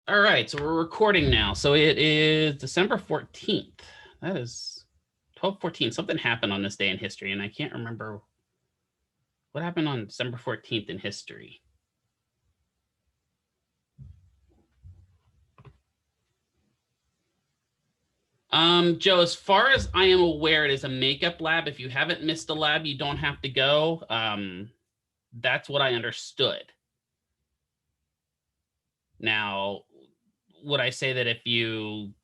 All right, so we're recording now. So it is December 14th. That is 12/14. Something happened on this day in history, and I can't remember what happened on December 14th in history. Joe, as far as I am aware, it is a makeup lab. If you haven't missed a lab, you don't have to go. That's what I understood. Now, would I say that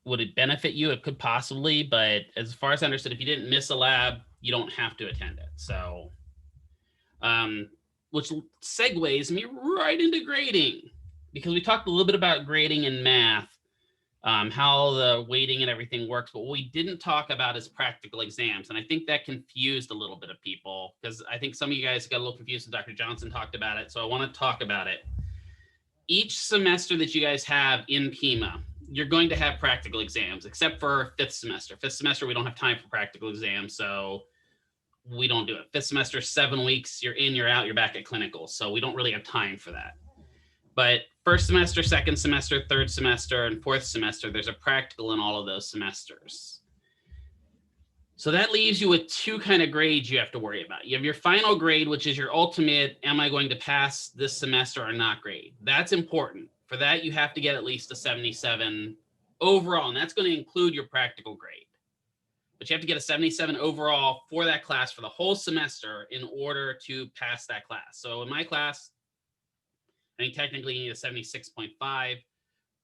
would it benefit you? It could possibly, but as far as I understood, if you didn't miss a lab, you don't have to attend it. So, which segues me right into grading, because we talked a little bit about grading in math, how the weighting and everything works, but what we didn't talk about is practical exams. And I think that confused a little bit of people, because I think some of you guys got a little confused when Dr. Johnson talked about it. So I want to talk about it. Each semester that you guys have in PEMA, you're going to have practical exams, except for fifth semester. Fifth semester, we don't have time for practical exams, so we don't do it. Fifth semester, 7 weeks, you're in, you're out, you're back at clinical. So we don't really have time for that. But first semester, second semester, third semester, and fourth semester, there's a practical in all of those semesters. So that leaves you with two kind of grades you have to worry about. You have your final grade, which is your ultimate, am I going to pass this semester or not grade? That's important. For that, you have to get at least a 77 overall, and that's going to include your practical grade. But you have to get a 77 overall for that class for the whole semester in order to pass that class. So in my class, I think technically you need a 76.5,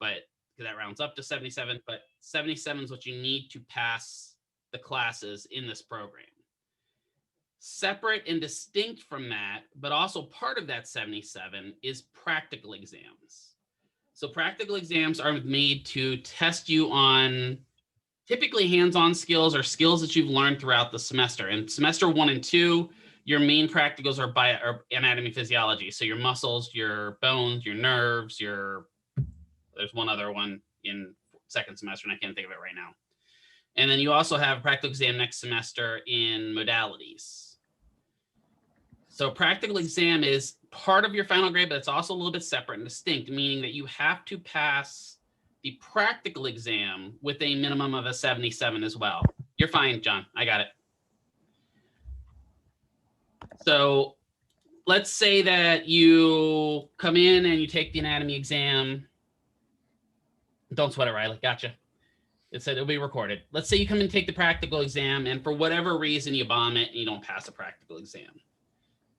but that rounds up to 77, but 77 is what you need to pass the classes in this program. Separate and distinct from that, but also part of that 77 is practical exams. So practical exams are made to test you on typically hands-on skills or skills that you've learned throughout the semester. In semester 1 and 2, your main practicals are anatomy, physiology. So your muscles, your bones, your nerves, there's one other one in second semester, and I can't think of it right now. And then you also have a practical exam next semester in modalities. So practical exam is part of your final grade, but it's also a little bit separate and distinct, meaning that you have to pass the practical exam with a minimum of a 77 as well. You're fine, John. I got it. So let's say that you come in and you take the anatomy exam. Don't sweat it, Riley. Gotcha. It said it'll be recorded. Let's say you come and take the practical exam, and for whatever reason you bomb it and you don't pass a practical exam.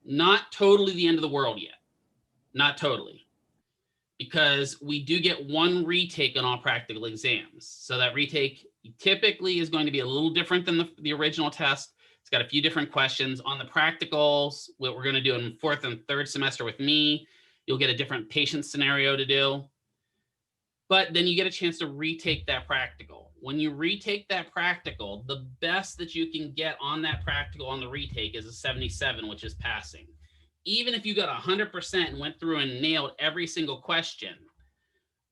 Not totally the end of the world yet. Not totally. Because we do get one retake on all practical exams. So that retake typically is going to be a little different than the original test. It's got a few different questions. On the practicals, what we're going to do in fourth and third semester with me, you'll get a different patient scenario to do. But then you get a chance to retake that practical. When you retake that practical, the best that you can get on that practical on the retake is a 77, which is passing. Even if you got 100% and went through and nailed every single question,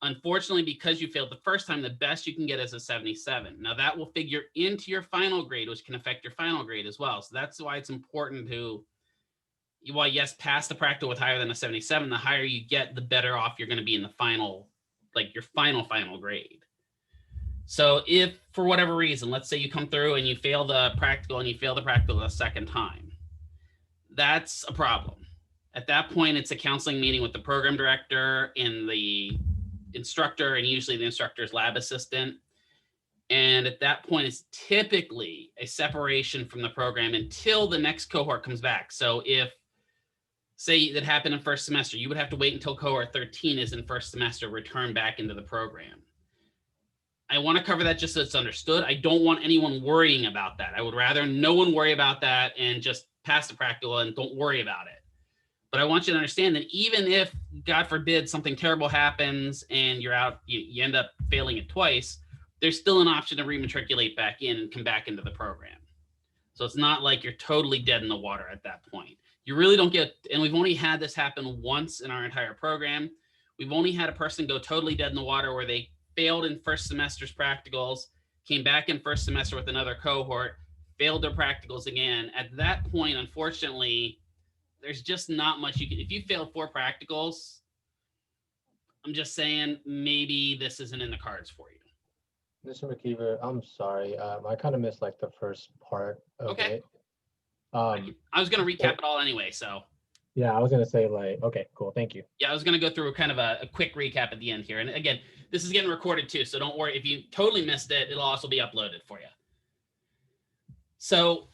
unfortunately, because you failed the first time, the best you can get is a 77. Now that will figure into your final grade, which can affect your final grade as well. So that's why it's important to, while yes, pass the practical with higher than a 77, the higher you get, the better off you're going to be in the final, like your final grade. So if for whatever reason, let's say you come through and you fail the practical and you fail the practical the second time, that's a problem. At that point, it's a counseling meeting with the program director and the instructor, and usually the instructor's lab assistant. And at that point, it's typically a separation from the program until the next cohort comes back. So if, say that happened in first semester, you would have to wait until cohort 13 is in first semester, return back into the program. I want to cover that just so it's understood. I don't want anyone worrying about that. I would rather no one worry about that and just pass the practical and don't worry about it. But I want you to understand that even if, God forbid, something terrible happens and you're out, you end up failing it twice, there's still an option to rematriculate back in and come back into the program. So it's not like you're totally dead in the water at that point. You really don't get, and we've only had this happen once in our entire program. We've only had a person go totally dead in the water where they failed in first semester's practicals, came back in first semester with another cohort, failed their practicals again. At that point, unfortunately, there's just not much you can, if you failed 4 practicals, I'm just saying maybe this isn't in the cards for you. Mr. McKeever, I'm sorry. I kind of missed like the first part of Okay. it. Um, I was going to recap so it all anyway. So yeah, I was gonna say like, okay, cool, thank you. yeah, I was going to go through kind of a quick recap at the end here. And again, this is getting recorded too. So don't worry. If you totally missed it, it'll also be uploaded for you. So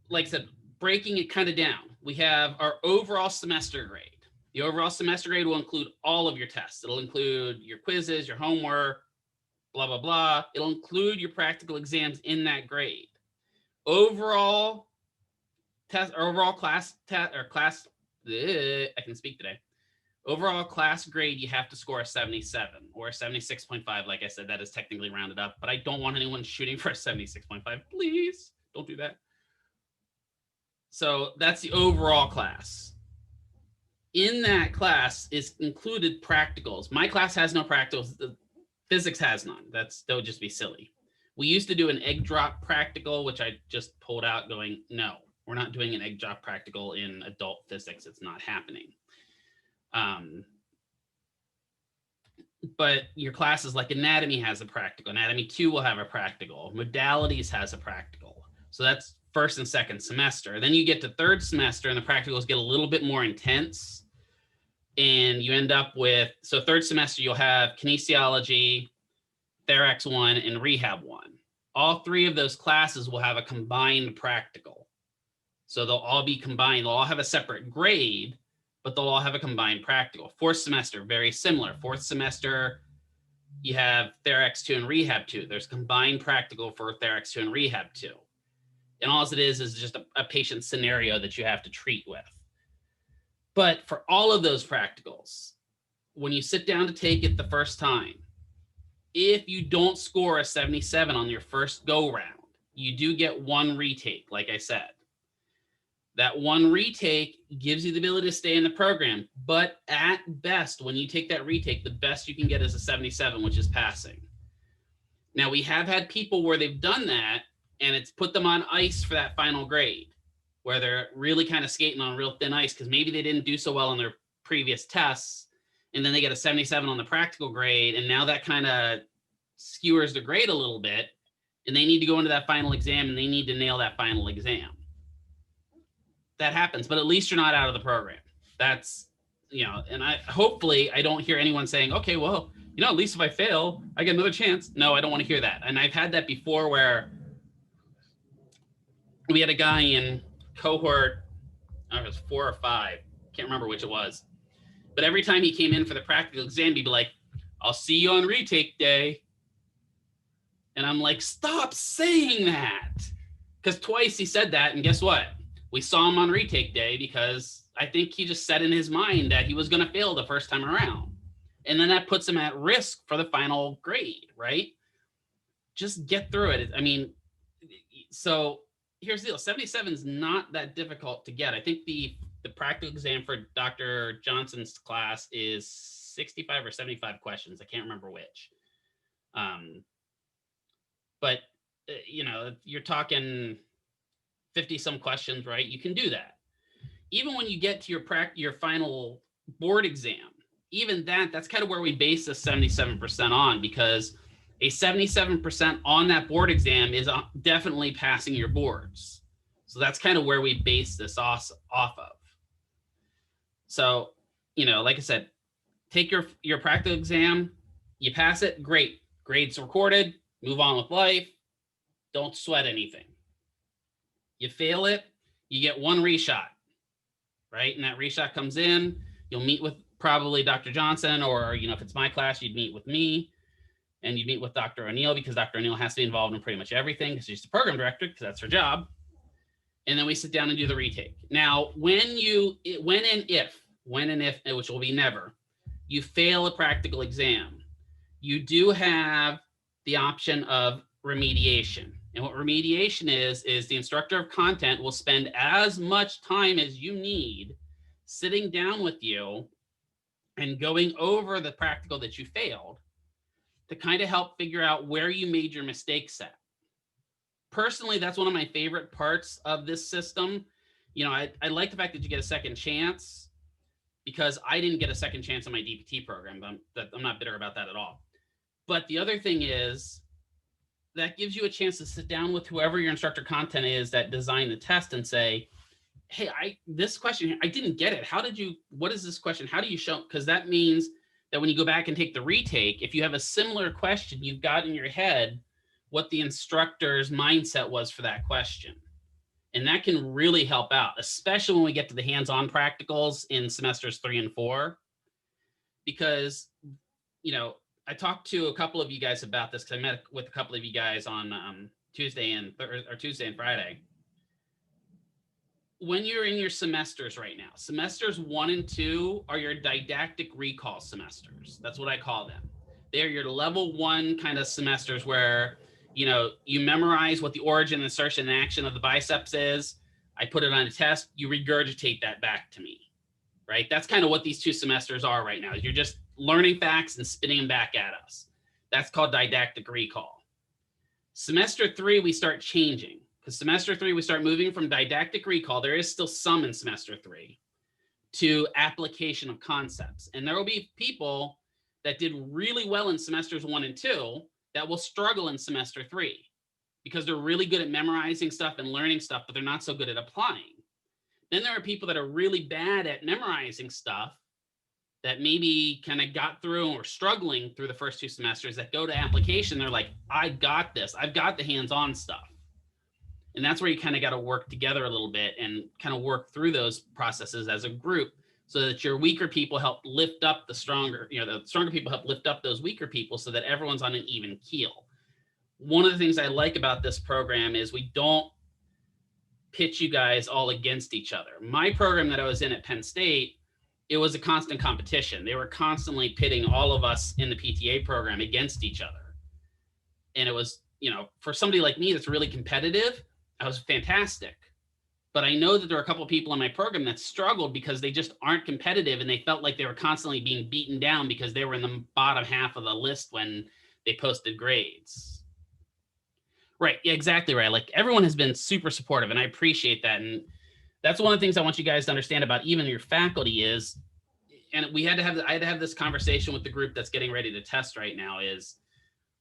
like I said, breaking it kind of down, we have our overall semester grade. The overall semester grade will include all of your tests. It'll include your quizzes, your homework, blah, blah, blah. It'll include your practical exams in that grade. Overall test, or overall class test, or class, I can speak today. Overall class grade, you have to score a 77 or a 76.5. Like I said, that is technically rounded up, but I don't want anyone shooting for a 76.5. Please don't do that. So that's the overall class. In that class is included practicals. My class has no practicals. The physics has none. That would just be silly. We used to do an egg drop practical, which I just pulled out going, no, we're not doing an egg drop practical in adult physics. It's not happening. But your classes like anatomy has a practical. Anatomy 2 will have a practical. Modalities has a practical. So that's first and second semester. Then you get to third semester and the practicals get a little bit more intense. And you end up with, so third semester, you'll have kinesiology, Thorax 1, and Rehab 1. All three of those classes will have a combined practical. So they'll all be combined. They'll all have a separate grade, but they'll all have a combined practical. Fourth semester, very similar. Fourth semester, you have Thorax 2 and Rehab 2. There's combined practical for Thorax 2 and Rehab 2. And all it is just a patient scenario that you have to treat with. But for all of those practicals, when you sit down to take it the first time, if you don't score a 77 on your first go round, you do get one retake, like I said. That one retake gives you the ability to stay in the program, but at best, when you take that retake, the best you can get is a 77, which is passing. Now, we have had people where they've done that, and it's put them on ice for that final grade, where they're really kind of skating on real thin ice because maybe they didn't do so well on their previous tests, and then they get a 77 on the practical grade, and now that kind of skewers the grade a little bit, and they need to go into that final exam, and they need to nail that final exam. That happens, but at least you're not out of the program. That's, and hopefully I don't hear anyone saying, okay, well, at least if I fail, I get another chance. No, I don't want to hear that. And I've had that before where we had a guy in cohort, I don't know, it was 4 or 5. Can't remember which it was. But every time he came in for the practical exam, he'd be like, I'll see you on retake day. And I'm like, stop saying that. Because twice he said that, and guess what? We saw him on retake day because I think he just set in his mind that he was going to fail the first time around. And then that puts him at risk for the final grade, right? Just get through it. I mean, so here's the deal. 77 is not that difficult to get. I think the practical exam for Dr. Johnson's class is 65 or 75 questions. I can't remember which. But, you're talking 50 some questions, right? You can do that. Even when you get to your final board exam, even that's kind of where we base the 77% on, because a 77% on that board exam is definitely passing your boards. So that's kind of where we base this off of. So, like I said, take your practical exam, you pass it, great. Grades recorded, move on with life. Don't sweat anything. You fail it, you get one reshot, right? And that reshot comes in, you'll meet with probably Dr. Johnson, or, if it's my class, you'd meet with me, and you'd meet with Dr. O'Neill, because Dr. O'Neill has to be involved in pretty much everything because she's the program director, because that's her job. And then we sit down and do the retake. Now, when and if, which will be never, you fail a practical exam, you do have the option of remediation. And what remediation is the instructor of content will spend as much time as you need sitting down with you and going over the practical that you failed to kind of help figure out where you made your mistakes at. Personally, that's one of my favorite parts of this system. I like the fact that you get a second chance, because I didn't get a second chance on my DPT program. I'm not bitter about that at all. But the other thing is that gives you a chance to sit down with whoever your instructor content is that designed the test and say, hey, this question, I didn't get it. What is this question? How do you show? Because that means that when you go back and take the retake, if you have a similar question, you've got in your head what the instructor's mindset was for that question. And that can really help out, especially when we get to the hands-on practicals in semesters 3 and 4. Because, I talked to a couple of you guys about this because I met with a couple of you guys on Tuesday and Friday. When you're in your semesters right now, semesters 1 and 2 are your didactic recall semesters. That's what I call them. They're your level 1 kind of semesters where you memorize what the origin, insertion, and action of the biceps is. I put it on a test. You regurgitate that back to me, right? That's kind of what these 2 semesters are right now. You're just learning facts and spitting them back at us. That's called didactic recall. Semester 3, we start changing. Because semester 3, we start moving from didactic recall. There is still some in semester 3 to application of concepts. And there will be people that did really well in semesters 1 and 2 that will struggle in semester 3 because they're really good at memorizing stuff and learning stuff, but they're not so good at applying. Then there are people that are really bad at memorizing stuff that maybe kind of got through or struggling through the first 2 semesters that go to application. They're like, I got this. I've got the hands-on stuff. And that's where you kind of got to work together a little bit and kind of work through those processes as a group so that your weaker people help lift up the stronger people help lift up those weaker people so that everyone's on an even keel. One of the things I like about this program is we don't pitch you guys all against each other. My program that I was in at Penn State, it was a constant competition. They were constantly pitting all of us in the PTA program against each other. And it was, for somebody like me that's really competitive, I was fantastic. But I know that there are a couple of people in my program that struggled because they just aren't competitive and they felt like they were constantly being beaten down because they were in the bottom half of the list when they posted grades. Right, yeah, exactly right. Like everyone has been super supportive and I appreciate that. And that's one of the things I want you guys to understand about even your faculty is, and I had to have this conversation with the group that's getting ready to test right now, is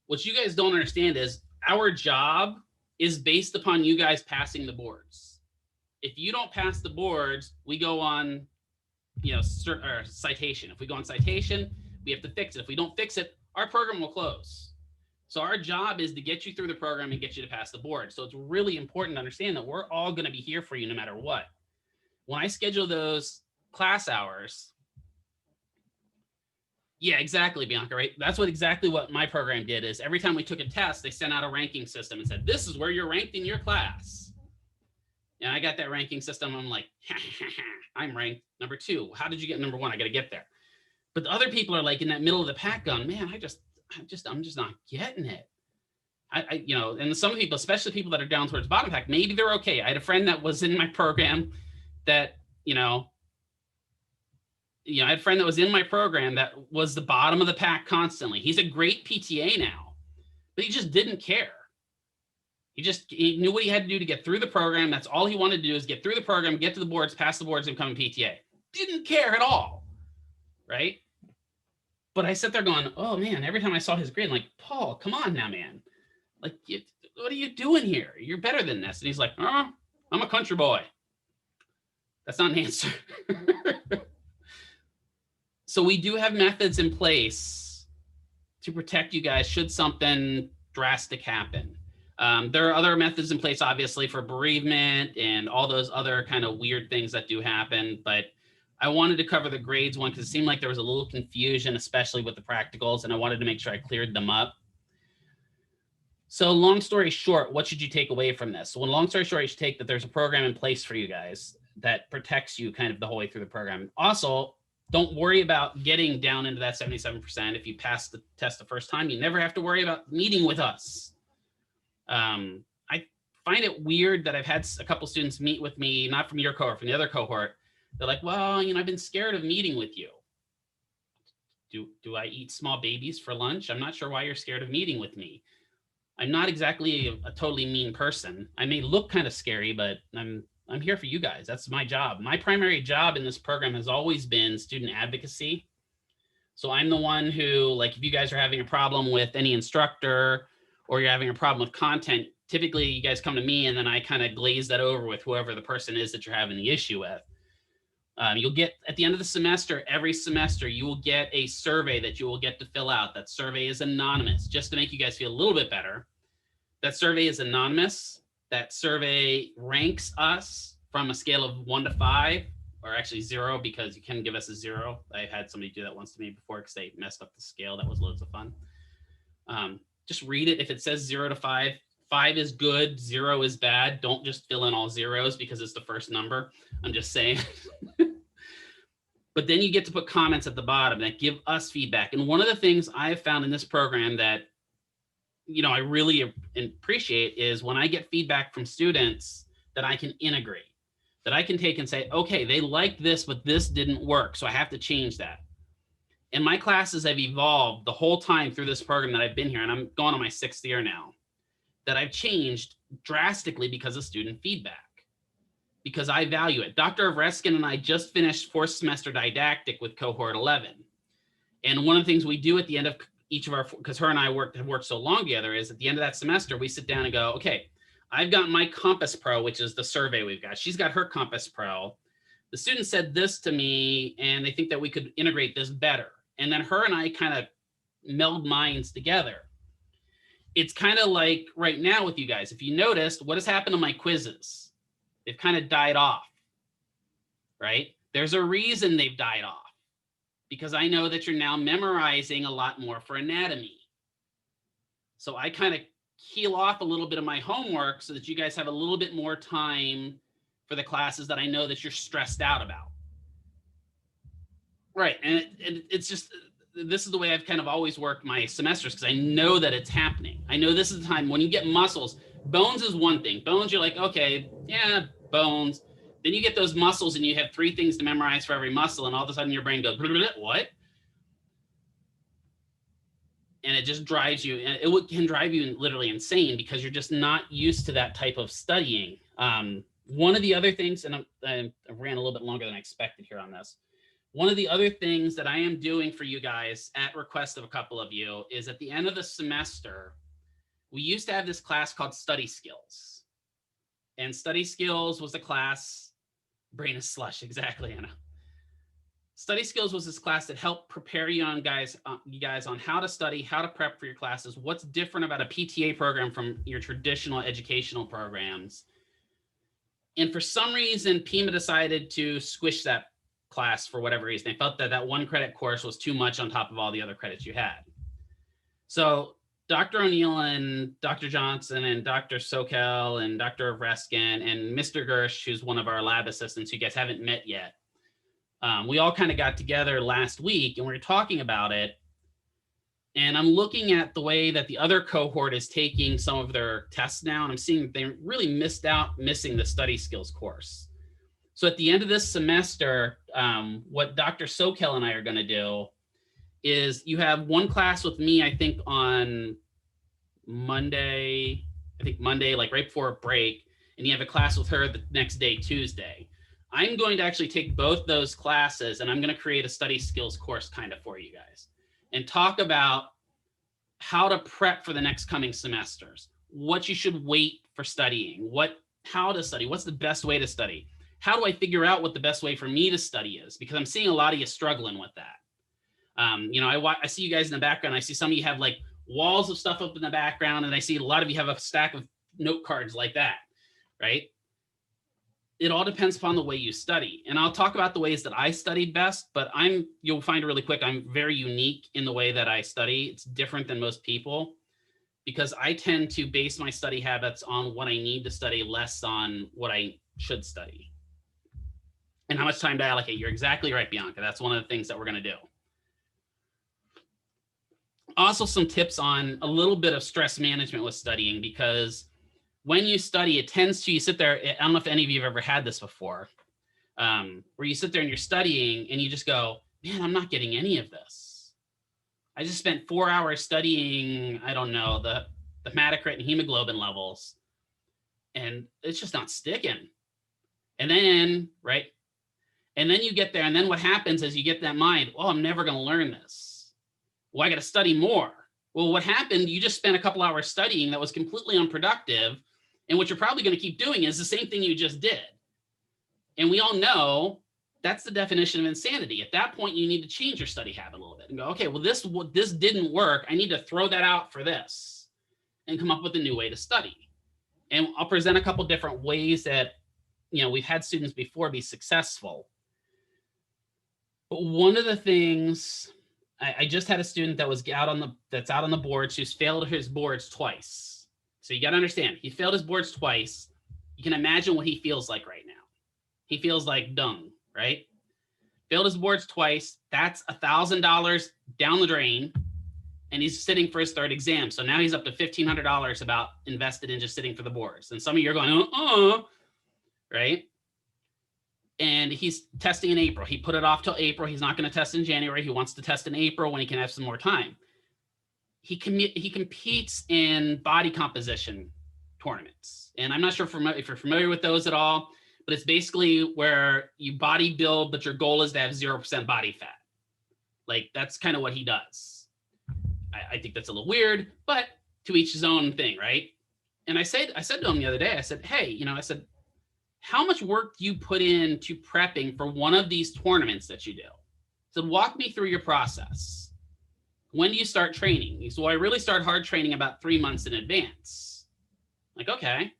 what you guys don't understand is our job is based upon you guys passing the boards. If you don't pass the boards, we go on, citation. If we go on citation, we have to fix it. If we don't fix it, our program will close. So our job is to get you through the program and get you to pass the board. So it's really important to understand that we're all going to be here for you no matter what. When I schedule those class hours, yeah, exactly, Bianca, right? That's exactly what my program did is every time we took a test, they sent out a ranking system and said, this is where you're ranked in your class. And I got that ranking system. I'm like, I'm ranked number 2. How did you get number 1? I got to get there. But the other people are like in that middle of the pack going, man, I'm just not getting it. And some people, especially people that are down towards bottom pack, maybe they're okay. I had a friend that was in my program that, I had a friend that was in my program that was the bottom of the pack constantly. He's a great PTA now, but he just didn't care. He knew what he had to do to get through the program. That's all he wanted to do is get through the program, get to the boards, pass the boards, and become a PTA. Didn't care at all, right? But I sat there going, oh man, every time I saw his grade, I'm like, Paul, come on now, man. Like, what are you doing here? You're better than this. And he's like, I'm a country boy. That's not an answer. So we do have methods in place to protect you guys should something drastic happen. There are other methods in place, obviously, for bereavement and all those other kind of weird things that do happen. But I wanted to cover the grades one because it seemed like there was a little confusion, especially with the practicals, and I wanted to make sure I cleared them up. So long story short, what should you take away from this? So long story short, you should take that there's a program in place for you guys that protects you kind of the whole way through the program. Also, don't worry about getting down into that 77%. If you pass the test the first time, you never have to worry about meeting with us. I find it weird that I've had a couple students meet with me, not from your cohort, from the other cohort. They're like, well, I've been scared of meeting with you. Do I eat small babies for lunch? I'm not sure why you're scared of meeting with me. I'm not exactly a totally mean person. I may look kind of scary, but I'm I'm here for you guys. That's my job. My primary job in this program has always been student advocacy. So I'm the one who, like, if you guys are having a problem with any instructor or you're having a problem with content, typically you guys come to me and then I kind of glaze that over with whoever the person is that you're having the issue with. You'll get, at the end of the semester, every semester, you will get a survey that you will get to fill out. That survey is anonymous, just to make you guys feel a little bit better. That survey is anonymous. That survey ranks us from a scale of 1 to 5, or actually 0, because you can give us a 0. I had somebody do that once to me before because they messed up the scale. That was loads of fun. Just read it. If it says 0 to 5, 5 is good, 0 is bad. Don't just fill in all zeros because it's the first number. I'm just saying. But then you get to put comments at the bottom that give us feedback. And one of the things I have found in this program that, you know, I really appreciate is when I get feedback from students that I can integrate, that I can take and say, okay, they liked this, but this didn't work, so I have to change that. And my classes have evolved the whole time through this program that I've been here, and I'm going on my 6th year now, that I've changed drastically because of student feedback, because I value it. Dr. Reskin and I just finished 4th semester didactic with cohort 11. And one of the things we do at the end of each of our, because her and I have worked so long together, is at the end of that semester, we sit down and go, okay, I've got my Compass Pro, which is the survey we've got. She's got her Compass Pro. The student said this to me, and they think that we could integrate this better. And then her and I kind of meld minds together. It's kind of like right now with you guys. If you noticed, what has happened to my quizzes? They've kind of died off, right? There's a reason they've died off, because I know that you're now memorizing a lot more for anatomy. So I kind of keel off a little bit of my homework so that you guys have a little bit more time for the classes that I know that you're stressed out about. Right, and it's just, this is the way I've kind of always worked my semesters, because I know that it's happening. I know this is the time when you get muscles. Bones is one thing. Bones, you're like, okay, yeah, bones. Then you get those muscles and you have 3 things to memorize for every muscle, and all of a sudden your brain goes, what? And it just drives you, and it can drive you literally insane because you're just not used to that type of studying. One of the other things, and I ran a little bit longer than I expected here on this. One of the other things that I am doing for you guys at request of a couple of you is at the end of the semester, we used to have this class called Study Skills. And Study Skills was a class, brain is slush, exactly, Anna. Study Skills was this class that helped prepare you guys on how to study, how to prep for your classes, what's different about a PTA program from your traditional educational programs. And for some reason, Pima decided to squish that class for whatever reason. They felt that that 1 credit course was too much on top of all the other credits you had. So Dr. O'Neill and Dr. Johnson and Dr. Sokel and Dr. Reskin and Mr. Gersh, who's one of our lab assistants who you guys haven't met yet, we all kind of got together last week and we were talking about it. And I'm looking at the way that the other cohort is taking some of their tests now, and I'm seeing they really missing the Study Skills course. So at the end of this semester, what Dr. Sokel and I are going to do is you have 1 class with me, I think on Monday, like right before a break, and you have a class with her the next day, Tuesday. I'm going to actually take both those classes and I'm going to create a Study Skills course kind of for you guys and talk about how to prep for the next coming semesters, what you should wait for studying, how to study, what's the best way to study. How do I figure out what the best way for me to study is? Because I'm seeing a lot of you struggling with that. You know, I see you guys in the background. I see some of you have like walls of stuff up in the background, and I see a lot of you have a stack of note cards like that, right? It all depends upon the way you study. And I'll talk about the ways that I studied best, but you'll find really quick, I'm very unique in the way that I study. It's different than most people because I tend to base my study habits on what I need to study, less on what I should study. And how much time to allocate. You're exactly right, Bianca. That's one of the things that we're going to do. Also, some tips on a little bit of stress management with studying, because when you study, it tends to, you sit there, I don't know if any of you have ever had this before, where you sit there and you're studying and you just go, man, I'm not getting any of this. I just spent 4 hours studying, I don't know, the hematocrit and hemoglobin levels, and it's just not sticking. And then, right? And then you get there, and then what happens is you get that mind, oh, I'm never going to learn this. Well, I got to study more. Well, what happened, you just spent a couple hours studying that was completely unproductive. And what you're probably going to keep doing is the same thing you just did. And we all know that's the definition of insanity. At that point, you need to change your study habit a little bit and go, okay, well, this didn't work. I need to throw that out for this and come up with a new way to study. And I'll present a couple different ways that, we've had students before be successful. But one of the things, I just had a student that was out on the boards who's failed his boards twice. So you got to understand, he failed his boards twice. You can imagine what he feels like right now. He feels like dung, right? Failed his boards twice. That's $1,000 down the drain. And he's sitting for his third exam. So now he's up to $1,500 about invested in just sitting for the boards. And some of you are going, right? And he's testing in April. He put it off till April. He's not going to test in January. He wants to test in April when he can have some more time. He competes in body composition tournaments. And I'm not sure if you're familiar with those at all, but it's basically where you body build, but your goal is to have 0% body fat. Like, that's kind of what he does. I think that's a little weird, but to each his own thing, right? And I said to him the other day, I said, hey, how much work do you put into prepping for one of these tournaments that you do? So walk me through your process. When do you start training? He said, well, I really start hard training about 3 months in advance. Like, okay. He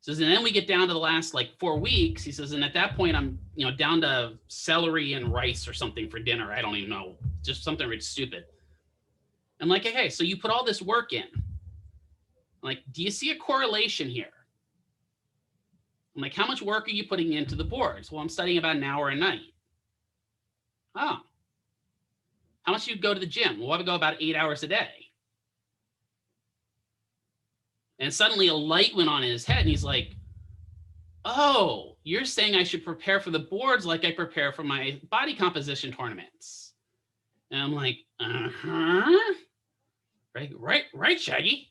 says, and then we get down to the last 4 weeks. He says, and at that point, I'm down to celery and rice or something for dinner. I don't even know, just something really stupid. I'm like, hey, so you put all this work in. I'm like, do you see a correlation here? I'm like, how much work are you putting into the boards? Well, I'm studying about an hour a night. Oh. How much do you go to the gym? Well, I would go about 8 hours a day. And suddenly a light went on in his head, and he's like, oh, you're saying I should prepare for the boards like I prepare for my body composition tournaments. And I'm like, right, Shaggy.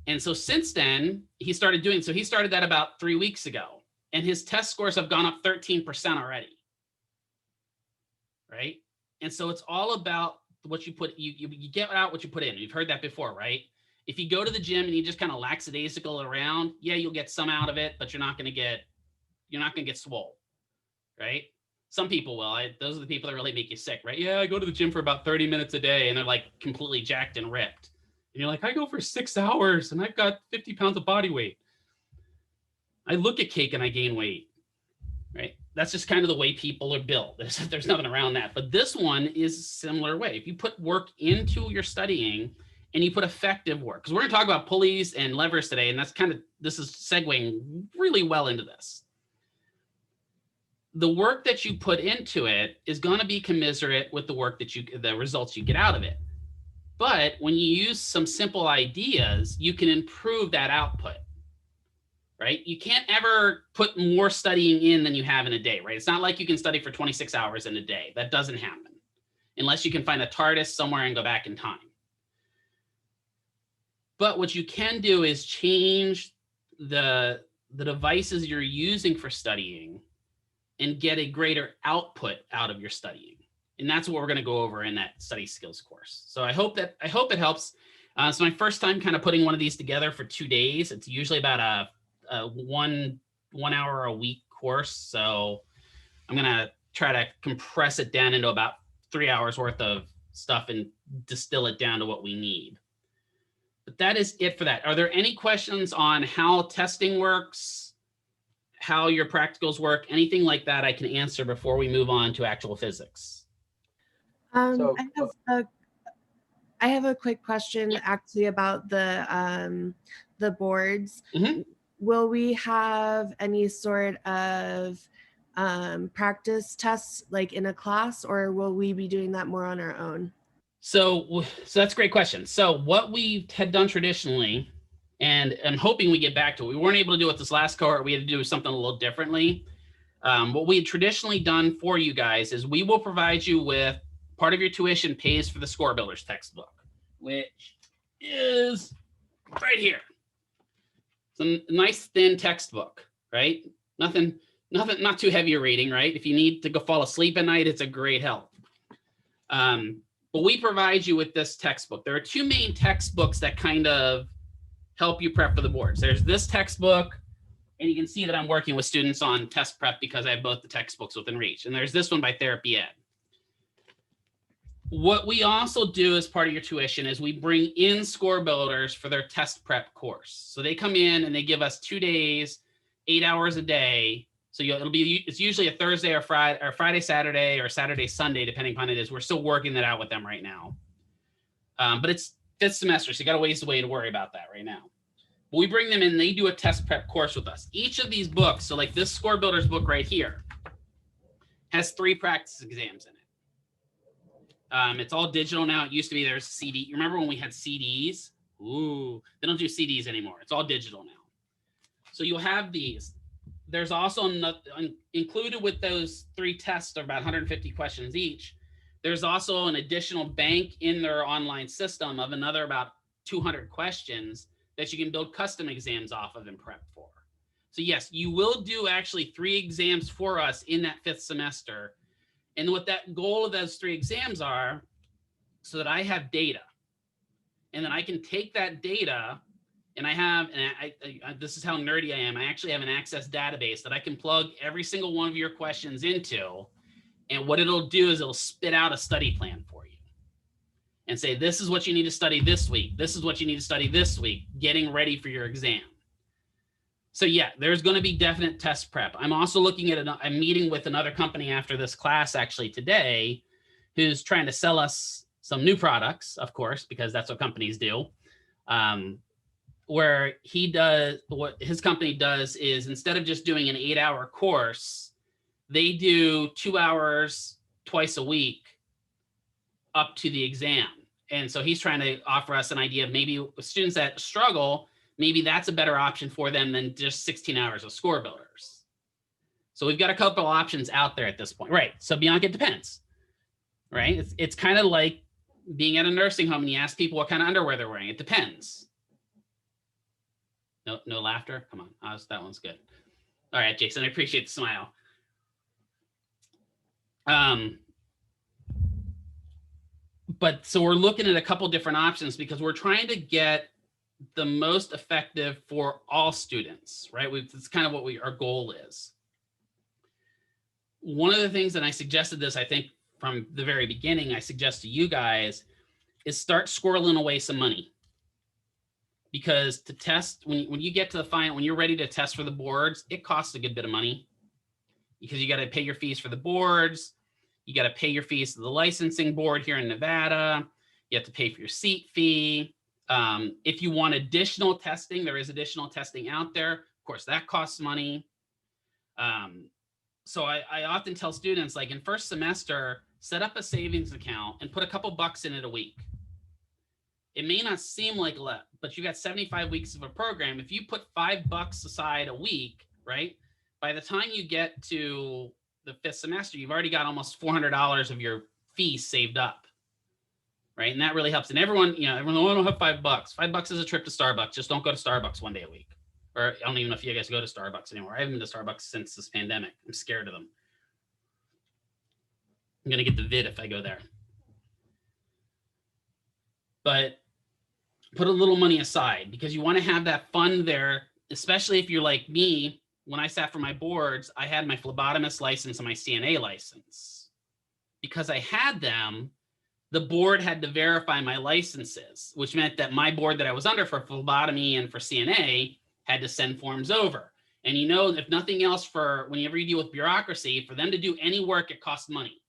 And so since then, he started that about 3 weeks ago. And his test scores have gone up 13% already. Right? And so it's all about what you put, you get out what you put in. You've heard that before, right? If you go to the gym and you just kind of lackadaisical around, yeah, you'll get some out of it, but you're not going to get swole, right? Some people will. Those are the people that really make you sick, right? Yeah, I go to the gym for about 30 minutes a day, and they're like completely jacked and ripped. And you're like, I go for 6 hours, and I've got 50 pounds of body weight. I look at cake and I gain weight, right? That's just kind of the way people are built. There's nothing around that. But this one is a similar way. If you put work into your studying and you put effective work, because we're going to talk about pulleys and levers today, and this is segueing really well into this. The work that you put into it is going to be commensurate with the results you get out of it. But when you use some simple ideas, you can improve that output, right? You can't ever put more studying in than you have in a day, right? It's not like you can study for 26 hours in a day. That doesn't happen unless you can find a TARDIS somewhere and go back in time. But what you can do is change the devices you're using for studying and get a greater output out of your studying. And that's what we're going to go over in that study skills course. So I hope it helps. It's my first time kind of putting one of these together for 2 days. It's usually about a 1 hour a week course. So I'm going to try to compress it down into about 3 hours worth of stuff and distill it down to what we need. But that is it for that. Are there any questions on how testing works, how your practicals work, anything like that I can answer before we move on to actual physics? I have a quick question actually about the boards. Mm-hmm. Will we have any sort of practice tests like in a class, or will we be doing that more on our own? So that's a great question. So what we had done traditionally, and I'm hoping we get back to it, we weren't able to do it this last cohort. We had to do something a little differently. What we had traditionally done for you guys is we will provide you with part of your tuition pays for the Score Builders textbook, which is right here. It's a nice thin textbook, right? Nothing, not too heavy a reading, right? If you need to go fall asleep at night, it's a great help. But we provide you with this textbook. There are two main textbooks that kind of help you prep for the boards. There's this textbook, and you can see that I'm working with students on test prep because I have both the textbooks within reach. And there's this one by Therapy Ed. What we also do as part of your tuition is we bring in score builders for their test prep course. So they come in and they give us 2 days, 8 hours a day. So it's usually a Thursday or Friday, Saturday, or Saturday, Sunday, depending upon it is. We're still working that out with them right now. But it's 5th semester, so you got a ways away to worry about that right now. But we bring them in, they do a test prep course with us. Each of these books, so like this Score Builders book right here, has 3 practice exams in it. It's all digital now. It used to be there's a CD. You remember when we had CDs? Ooh, they don't do CDs anymore. It's all digital now. So you'll have these. There's also included with those 3 tests, are about 150 questions each. There's also an additional bank in their online system of another about 200 questions that you can build custom exams off of and prep for. So yes, you will do actually 3 exams for us in that 5th semester. And what that goal of those 3 exams are, so that I have data, and then I can take that data, and this is how nerdy I am. I actually have an Access database that I can plug every single one of your questions into. And what it'll do is it'll spit out a study plan for you and say, this is what you need to study this week. This is what you need to study this week, getting ready for your exam. So yeah, there's going to be definite test prep. I'm also looking at I'm meeting with another company after this class actually today, who's trying to sell us some new products, of course, because that's what companies do. Where what his company does is, instead of just doing an 8-hour course, they do 2 hours twice a week up to the exam. And so he's trying to offer us an idea of maybe students that struggle, maybe that's a better option for them than just 16 hours of score builders. So we've got a couple options out there at this point. Right. So Bianca, it depends. Right. It's kind of like being at a nursing home and you ask people what kind of underwear they're wearing. It depends. No laughter. Come on. That one's good. All right, Jason, I appreciate the smile. But so we're looking at a couple different options because we're trying to get the most effective for all students, right? It's kind of what our goal is. One of the things, and I suggested this, I think from the very beginning, I suggest to you guys, is start squirreling away some money. Because to test, when you get to the final, when you're ready to test for the boards, it costs a good bit of money because you got to pay your fees for the boards. You got to pay your fees to the licensing board here in Nevada. You have to pay for your seat fee. If you want additional testing, there is additional testing out there. Of course, that costs money. So I often tell students, like in first semester, set up a savings account and put a couple bucks in it a week. It may not seem like a lot, but you got 75 weeks of a program. If you put $5 aside a week, right? By the time you get to the 5th semester, you've already got almost $400 of your fees saved up, right? And that really helps. And everyone, I don't have $5. $5 is a trip to Starbucks. Just don't go to Starbucks one day a week. Or I don't even know if you guys go to Starbucks anymore. I haven't been to Starbucks since this pandemic. I'm scared of them. I'm going to get the vid if I go there. But put a little money aside because you want to have that fund there, especially if you're like me. When I sat for my boards, I had my phlebotomist license and my CNA license. Because I had them, the board had to verify my licenses, which meant that my board that I was under for phlebotomy and for CNA had to send forms over. And if nothing else, for whenever you deal with bureaucracy, for them to do any work, it costs money.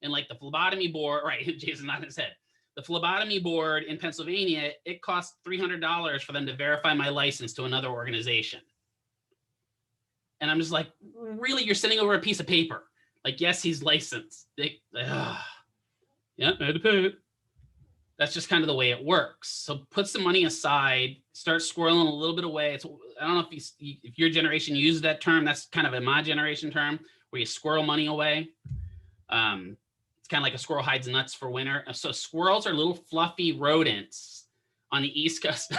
And like the phlebotomy board, right, Jason's nodding his head. The phlebotomy board in Pennsylvania, it costs $300 for them to verify my license to another organization. And I'm just like, really? You're sending over a piece of paper? Like, yes, he's licensed. Yeah, I had to pay it. That's just kind of the way it works. So put some money aside, start squirreling a little bit away. I don't know if your generation uses that term. That's kind of a my generation term where you squirrel money away. It's kind of like a squirrel hides nuts for winter. So squirrels are little fluffy rodents on the East Coast.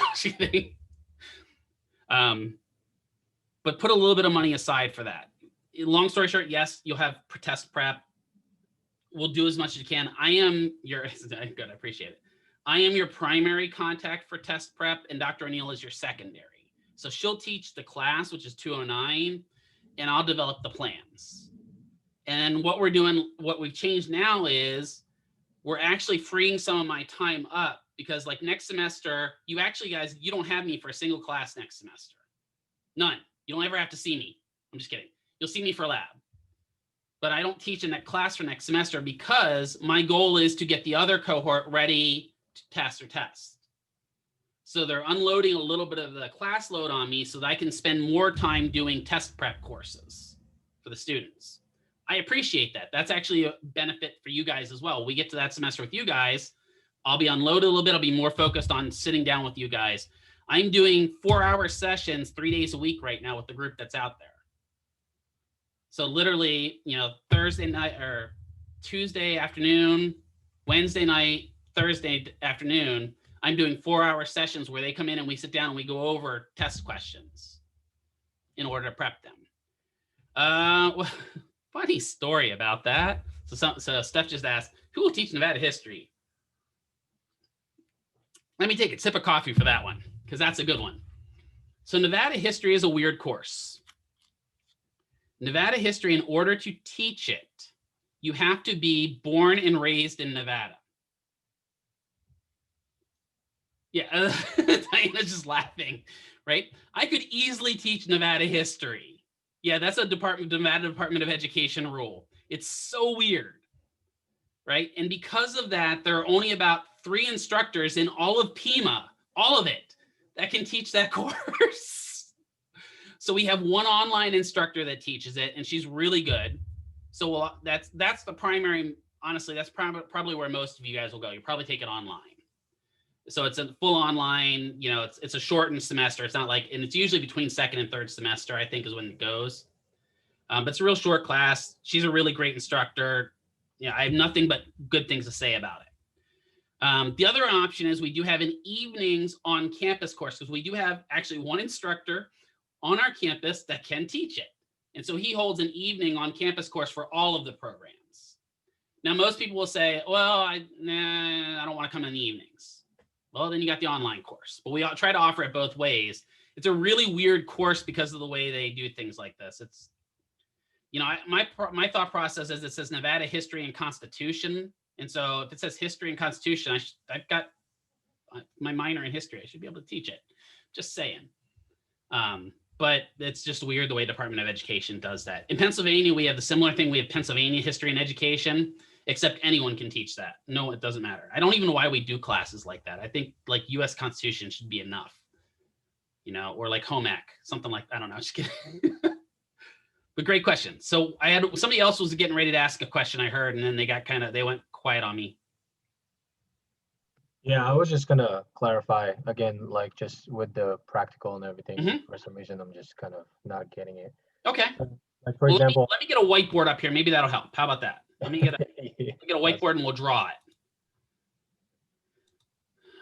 But but put a little bit of money aside for that. Long story short, yes, you'll have test prep. We'll do as much as you can. I am your good. I appreciate it. I am your primary contact for test prep, and Dr. O'Neill is your secondary. So she'll teach the class, which is 209, and I'll develop the plans. And what we're doing, what we've changed now is we're actually freeing some of my time up, because like next semester, you actually guys, you don't have me for a single class next semester. None. You don't ever have to see me. I'm just kidding. You'll see me for lab. But I don't teach in that class for next semester because my goal is to get the other cohort ready to test. So they're unloading a little bit of the class load on me so that I can spend more time doing test prep courses for the students. I appreciate that. That's actually a benefit for you guys as well. We get to that semester with you guys. I'll be unloaded a little bit. I'll be more focused on sitting down with you guys. I'm doing 4-hour sessions 3 days a week right now with the group that's out there. So literally, you know, Thursday night or Tuesday afternoon, Wednesday night, Thursday afternoon, I'm doing 4-hour sessions where they come in and we sit down and we go over test questions in order to prep them. Well, funny story about that. So Steph just asked, who will teach Nevada history? Let me take a sip of coffee for that one, because that's a good one. So Nevada history is a weird course. Nevada history, in order to teach it, you have to be born and raised in Nevada. Yeah, Diana's just laughing, right? I could easily teach Nevada history. Yeah, that's a Nevada Department of Education rule. It's so weird, right? And because of that, there are only about 3 instructors in all of PIMA, all of it, that can teach that course. So we have one online instructor that teaches it, and she's really good. So that's the primary, honestly, that's probably where most of you guys will go. You probably take it online. So it's a full online, you know, it's a shortened semester. It's not like, and it's usually between 2nd and 3rd semester, I think, is when it goes. But it's a real short class. She's a really great instructor. Yeah, I have nothing but good things to say about it. The other option is we do have an evenings on campus course, because we do have actually one instructor on our campus that can teach it. And so he holds an evening on campus course for all of the programs. Now, most people will say, well, I don't want to come in the evenings. Well, then you got the online course, but we try to offer it both ways. It's a really weird course because of the way they do things like this. It's, you know, my thought process is it says Nevada history and Constitution. And so if it says history and Constitution, I've got my minor in history. I should be able to teach it. Just saying. But it's just weird the way Department of Education does that. In Pennsylvania, we have the similar thing. We have Pennsylvania history and education, except anyone can teach that. No, it doesn't matter. I don't even know why we do classes like that. I think like US Constitution should be enough, you know, or like home ec, something like, I don't know, just kidding. But great question. So I had, somebody else was getting ready to ask a question I heard, and then they went quiet on me. Yeah, I was just gonna clarify again, like just with the practical and everything. Mhm. For some reason, I'm just kind of not getting it. Okay. Like for Well, example, let me get a whiteboard up here. Maybe that'll help. How about that? Let me get a whiteboard and we'll draw it.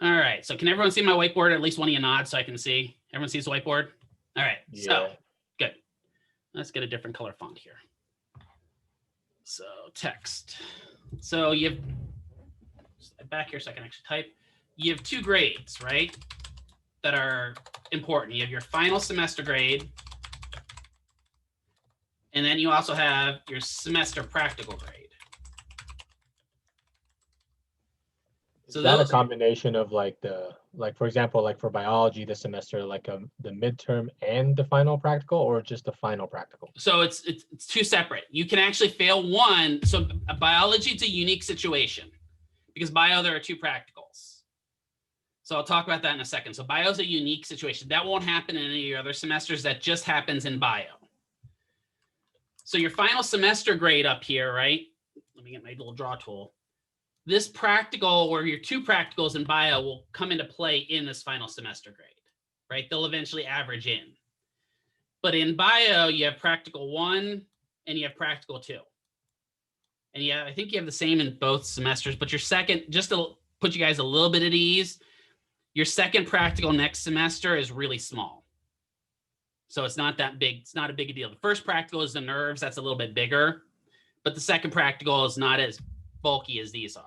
All right. So can everyone see my whiteboard? At least one of you nod so I can see. Everyone sees the whiteboard? All right. Yeah. So good. Let's get a different color font here. So text. So you have, back here so I can actually type. You have 2 grades, right, that are important. You have your final semester grade, and then you also have your semester practical grade. So is that those, a combination of like for example, like for biology this semester, like the midterm and the final practical, or just the final practical? so it's 2 separate. You can actually fail one. So biology, it's a unique situation because bio, there are 2 practicals. So I'll talk about that in a second. So bio is a unique situation. That won't happen in any of your other semesters. That just happens in bio. So your final semester grade up here, right? Let me get my little draw tool. This practical, or your 2 practicals in bio, will come into play in this final semester grade, right? They'll eventually average in. But in bio, you have practical 1 and you have practical 2. And yeah, I think you have the same in both semesters, but your second, just to put you guys a little bit at ease, your second practical next semester is really small. So it's not that big. It's not a big deal. The first practical is the nerves. That's a little bit bigger. But the second practical is not as bulky as these are.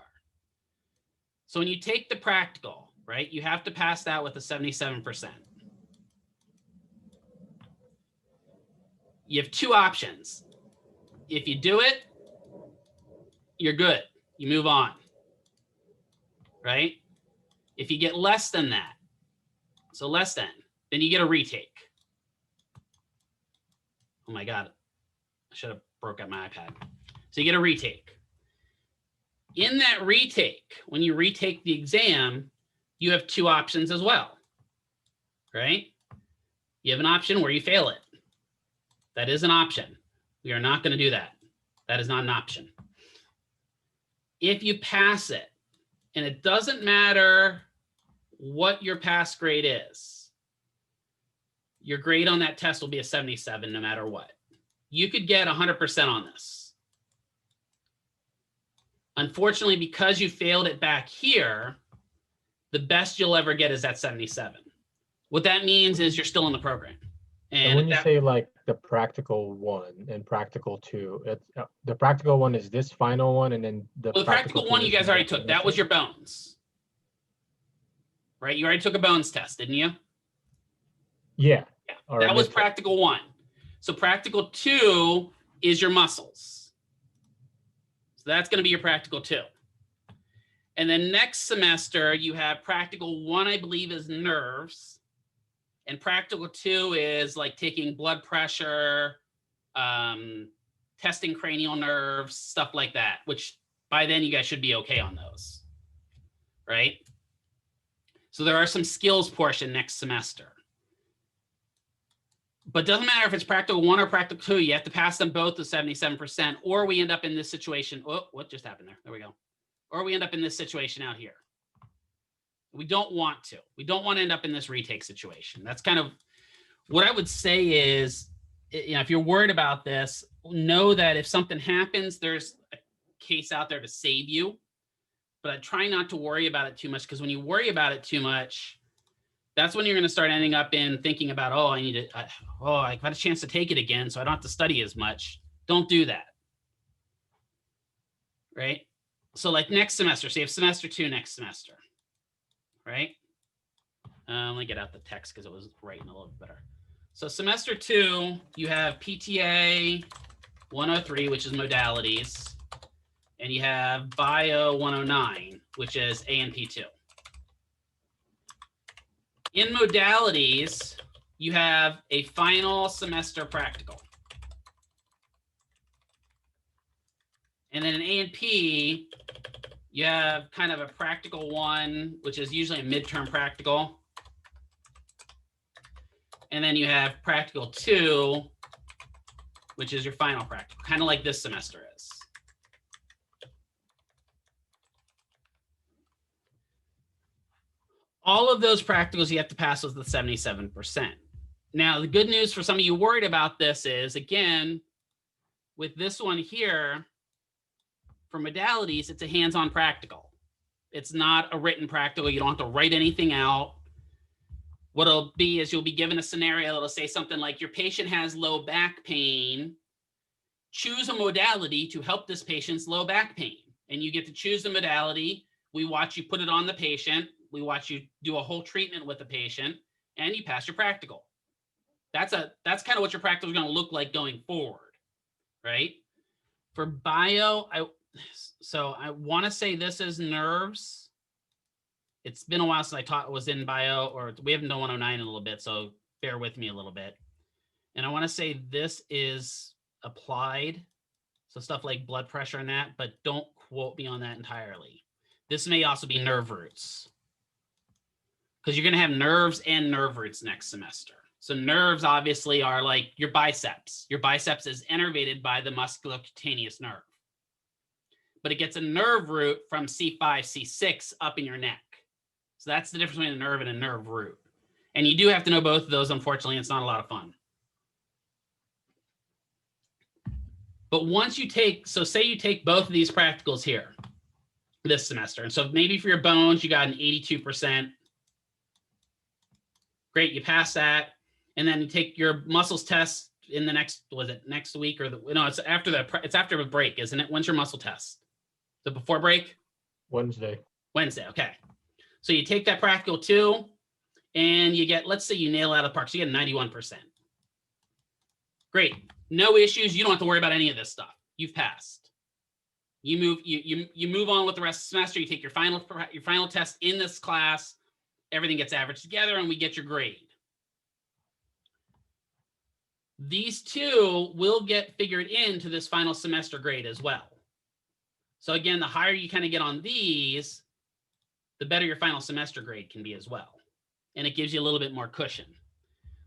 So when you take the practical, right, you have to pass that with a 77%. You have two options. If you do it, you're good. You move on, right? If you get less than that, so less than, then you get a retake. Oh my God, I should have broke out my iPad. So you get a retake. In that retake, when you retake the exam, you have two options as well, right? You have an option where you fail it. That is an option. We are not going to do that. That is not an option. If you pass it, and it doesn't matter what your pass grade is, your grade on that test will be a 77 no matter what. You could get 100% on this. Unfortunately, because you failed it back here, the best you'll ever get is that 77. What that means is you're still in the program. And when you say like the practical 1 and practical 2, it's the practical 1 is this final one, and then the practical 1 you guys already took. That was your bones, right? You already took a bones test, didn't you? Yeah. That was practical 1. So practical 2 is your muscles. So that's going to be your practical 2. And then next semester you have practical 1, I believe, is nerves. And practical 2 is like taking blood pressure, testing cranial nerves, stuff like that, which by then you guys should be okay on those, right? So there are some skills portion next semester. But doesn't matter if it's practical 1 or practical 2, you have to pass them both to 77%, or we end up in this situation. Oh, what just happened there? There we go. Or we end up in this situation out here. We don't want to. We don't want to end up in this retake situation. That's kind of what I would say is, you know, if you're worried about this, know that if something happens, there's a case out there to save you. But I try not to worry about it too much, because when you worry about it too much, that's when you're going to start ending up in thinking about, oh, I need to, I've had a chance to take it again, so I don't have to study as much. Don't do that. Right? So like next semester, so you have semester 2 next semester. Right? Let me get out the text because it was writing a little bit better. So semester 2, you have PTA 103, which is modalities, and you have Bio 109, which is A&P2. In modalities, you have a final semester practical. And then in A&P, you have kind of a practical 1, which is usually a midterm practical. And then you have practical 2, which is your final practical, kind of like this semester is. All of those practicals you have to pass with the 77%. Now, the good news for some of you worried about this is, again, with this one here, for modalities, it's a hands-on practical. It's not a written practical. You don't have to write anything out. What it'll be is you'll be given a scenario that'll say something like, your patient has low back pain. Choose a modality to help this patient's low back pain. And you get to choose the modality. We watch you put it on the patient. We watch you do a whole treatment with the patient, and you pass your practical. That's kind of what your practical is going to look like going forward, right? For bio, I want to say this is nerves. It's been a while since I was in bio, or we haven't done 109 in a little bit, so bear with me a little bit. And I want to say this is applied, so stuff like blood pressure and that, but don't quote me on that entirely. This may also be nerve roots, because you're going to have nerves and nerve roots next semester. So nerves obviously are like your biceps. Your biceps is innervated by the musculocutaneous nerve. But it gets a nerve root from C5, C6 up in your neck. So that's the difference between a nerve and a nerve root. And you do have to know both of those, unfortunately. It's not a lot of fun. But once you take, so say you take both of these practicals here this semester. And so maybe for your bones, you got an 82%. Great, you pass that. and then you take your muscles test in the next, next week or no, it's after the break, isn't it? When's your muscle test? The before break? Wednesday. Okay. So you take that practical 2 and you get, let's say you nail it out of the park. So you get 91%. Great. No issues. You don't have to worry about any of this stuff. You've passed. You move on with the rest of the semester. You take your final test in this class. Everything gets averaged together and we get your grade. These 2 will get figured into this final semester grade as well. So again, the higher you kind of get on these, the better your final semester grade can be as well. And it gives you a little bit more cushion.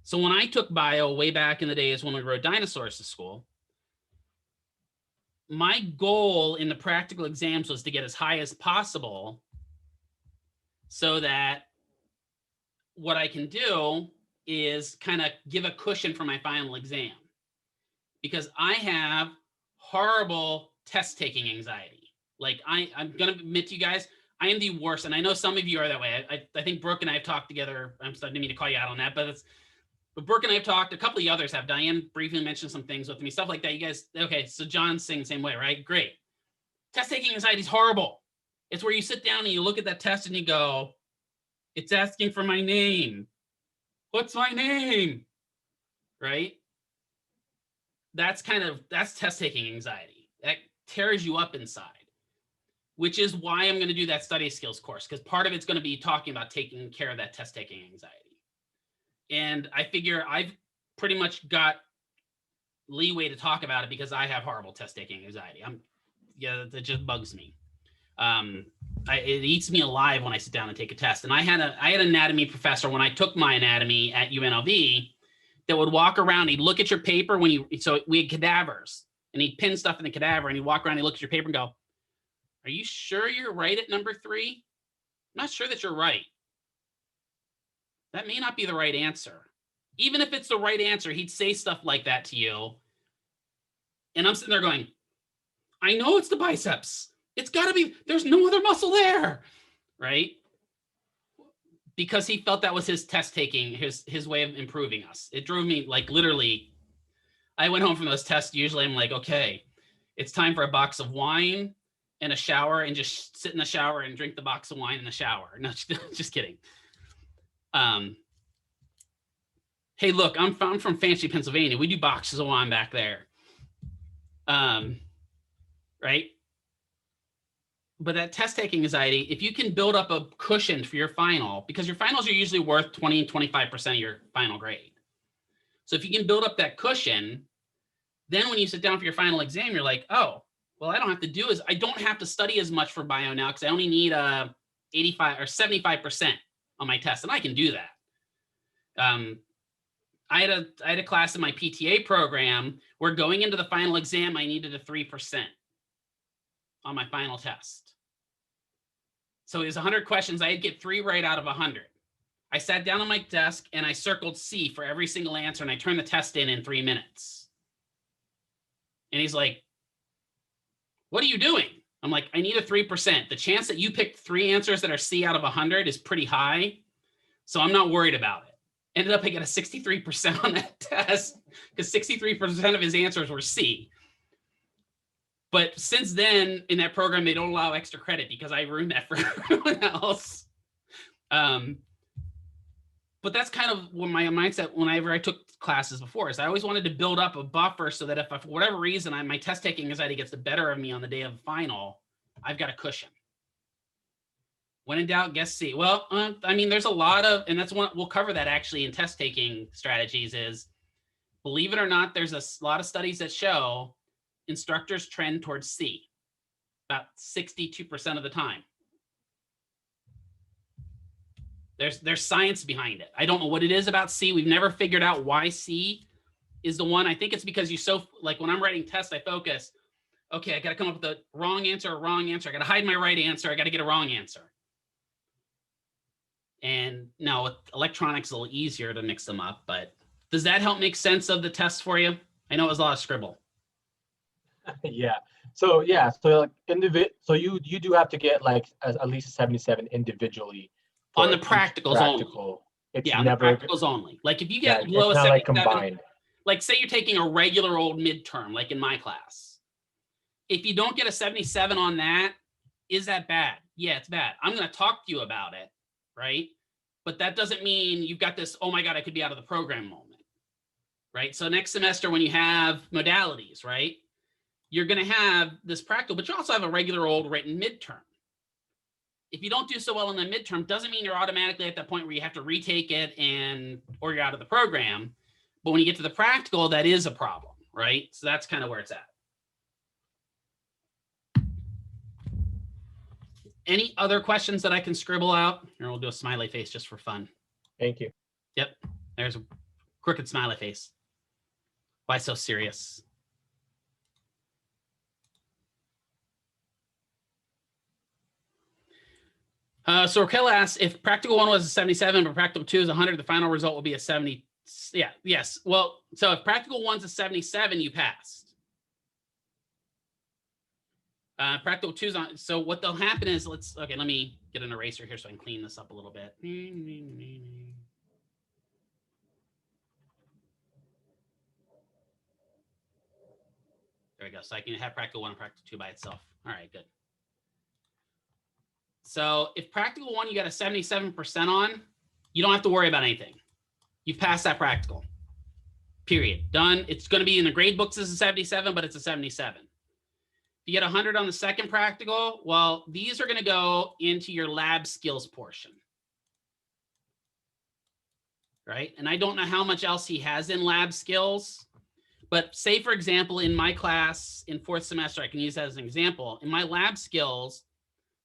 So when I took bio way back in the days when we rode dinosaurs to school, my goal in the practical exams was to get as high as possible so that what I can do is kind of give a cushion for my final exam, because I have horrible test taking anxiety. Like I'm going to admit to you guys, I am the worst. And I know some of you are that way. I think Brooke and I have talked together. I didn't mean to call you out on that, but Brooke and I have talked, a couple of the others have. Diane briefly mentioned some things with me, stuff like that. You guys, okay, so John's saying the same way, right? Great. Test taking anxiety is horrible. It's where you sit down and you look at that test and you go, it's asking for my name. What's my name? Right? That's test taking anxiety. That tears you up inside, which is why I'm going to do that study skills course, because part of it's going to be talking about taking care of that test taking anxiety. And I figure I've pretty much got leeway to talk about it because I have horrible test taking anxiety. That just bugs me. It eats me alive when I sit down and take a test. And I had an anatomy professor when I took my anatomy at UNLV that would walk around. He'd look at your paper so we had cadavers, and he'd pin stuff in the cadaver, and he'd walk around, he'd look at your paper and go, "Are you sure you're right at number 3? I'm not sure that you're right. That may not be the right answer." Even if it's the right answer, he'd say stuff like that to you. And I'm sitting there going, I know it's the biceps. It's got to be, there's no other muscle there, right? Because he felt that was his test taking, his way of improving us. It drove me, like, literally, I went home from those tests. Usually I'm like, okay, it's time for a box of wine and a shower, and just sit in the shower and drink the box of wine in the shower. No, just kidding. Hey, look, I'm from Fancy, Pennsylvania. We do boxes of wine back there. Right? But that test taking anxiety, if you can build up a cushion for your final, because your finals are usually worth 20 and 25% of your final grade. So if you can build up that cushion, then when you sit down for your final exam, you're like, oh, well, I don't have to study as much for bio now because I only need 85 or 75% on my test, and I can do that. I had a class in my PTA program where going into the final exam, I needed a 3% on my final test. So it was 100 questions. I'd get 3 right out of 100. I sat down on my desk and I circled C for every single answer, and I turned the test in 3 minutes. And he's like, what are you doing? I'm like, I need a 3%. The chance that you picked 3 answers that are C out of 100 is pretty high. So I'm not worried about it. Ended up I got a 63% on that test because 63% of his answers were C. But since then, in that program, they don't allow extra credit because I ruined that for everyone else. But that's kind of what my mindset whenever I took classes before is I always wanted to build up a buffer so that if for whatever reason my test taking anxiety gets the better of me on the day of the final, I've got a cushion. When in doubt, guess C. Well, I mean, there's a lot of, and that's one, we'll cover that actually in test taking strategies is, believe it or not, there's a lot of studies that show instructors trend towards C about 62% of the time. There's science behind it. I don't know what it is about C. We've never figured out why C is the one. I think it's because like when I'm writing tests, I focus, okay, I got to come up with a wrong answer. I got to hide my right answer. I got to get a wrong answer. And now with electronics, a little easier to mix them up, but does that help make sense of the test for you? I know it was a lot of scribble. Yeah. So like so you do have to get like at least 77 individually on the practicals. Practical. It's Yeah, on the never, practicals only. Like if you yeah, get below it's a not like 77, combined. like say you're taking a regular old midterm, like in my class. If you don't get a 77 on that, is that bad? Yeah, it's bad. I'm going to talk to you about it, right? But that doesn't mean you've got this, oh my God, I could be out of the program moment, right? So next semester when you have modalities, right, you're going to have this practical, but you also have a regular old written midterm. If you don't do so well in the midterm, doesn't mean you're automatically at that point where you have to retake it or you're out of the program. But when you get to the practical, that is a problem, right? So that's kind of where it's at. Any other questions that I can scribble out? Here, we'll do a smiley face just for fun. Thank you. Yep, there's a crooked smiley face. Why so serious? So Raquel asks, if practical 1 was a 77, but practical 2 is 100, the final result will be a 70. Yeah, yes. Well, so if practical 1's a 77, you passed. Practical 2's on. So what they'll happen is, let me get an eraser here so I can clean this up a little bit. There we go. So I can have practical 1 and practical 2 by itself. All right, good. So if practical 1 you got a 77% on, you don't have to worry about anything. You've passed that practical. Period. Done. It's going to be in the grade books as a 77, but it's a 77. If you get 100 on the second practical, well, these are going to go into your lab skills portion. Right? And I don't know how much else he has in lab skills, but say, for example, in my class in 4th semester, I can use that as an example. In my lab skills,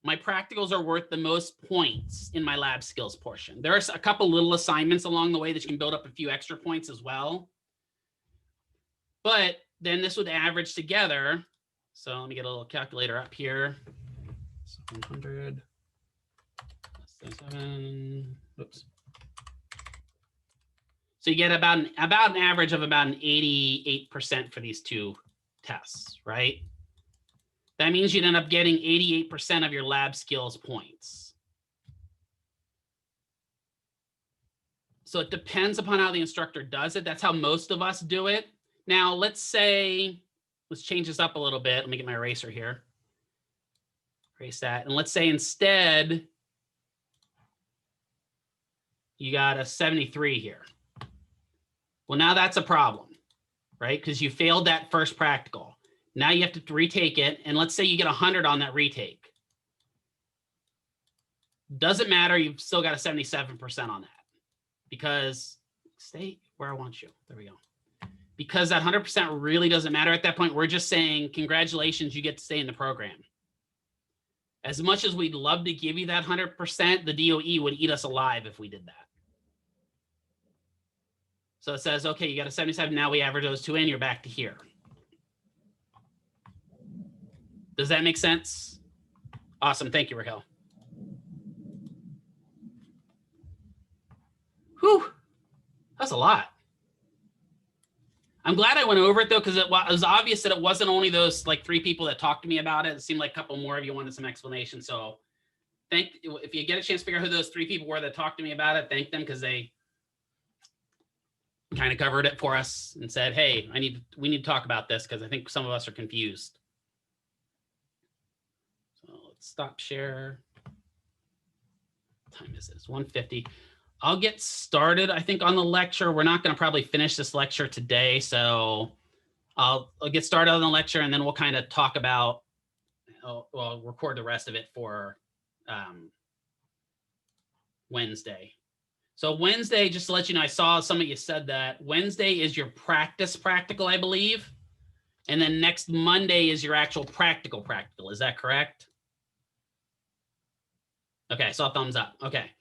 my practicals are worth the most points in my lab skills portion. There are a couple little assignments along the way that you can build up a few extra points as well. But then this would average together. So let me get a little calculator up here. 100 plus 7. Oops. So you get about an average of about an 88% for these two tests, right? That means you'd end up getting 88% of your lab skills points. So it depends upon how the instructor does it. That's how most of us do it. Now, let's change this up a little bit. Let me get my eraser here. Erase that. And let's say instead, you got a 73 here. Well, now that's a problem, right? Because you failed that first practical. Now you have to retake it. And let's say you get 100 on that retake. Doesn't matter. You've still got a 77% on that. Because stay where I want you. There we go. Because that 100% really doesn't matter at that point. We're just saying, congratulations, you get to stay in the program. As much as we'd love to give you that 100%, the DOE would eat us alive if we did that. So it says, okay, you got a 77. Now we average those two in, you're back to here. Does that make sense? Awesome. Thank you, Raquel. Whew. That's a lot. I'm glad I went over it, though, because it was obvious that it wasn't only those like 3 people that talked to me about it. It seemed like a couple more of you wanted some explanation. So if you get a chance to figure out who those 3 people were that talked to me about it, thank them, because they kind of covered it for us and said, hey, we need to talk about this because I think some of us are confused. So let's stop share. What time is it? It's 1:50. I'll get started, I think, on the lecture. We're not going to probably finish this lecture today, so I'll get started on the lecture, and then we'll kind of talk about, well, record the rest of it for Wednesday. So Wednesday, just to let you know, I saw some of you said that Wednesday is your practice practical, I believe, and then next Monday is your actual practical. Is that correct? Okay, I saw thumbs up. Okay.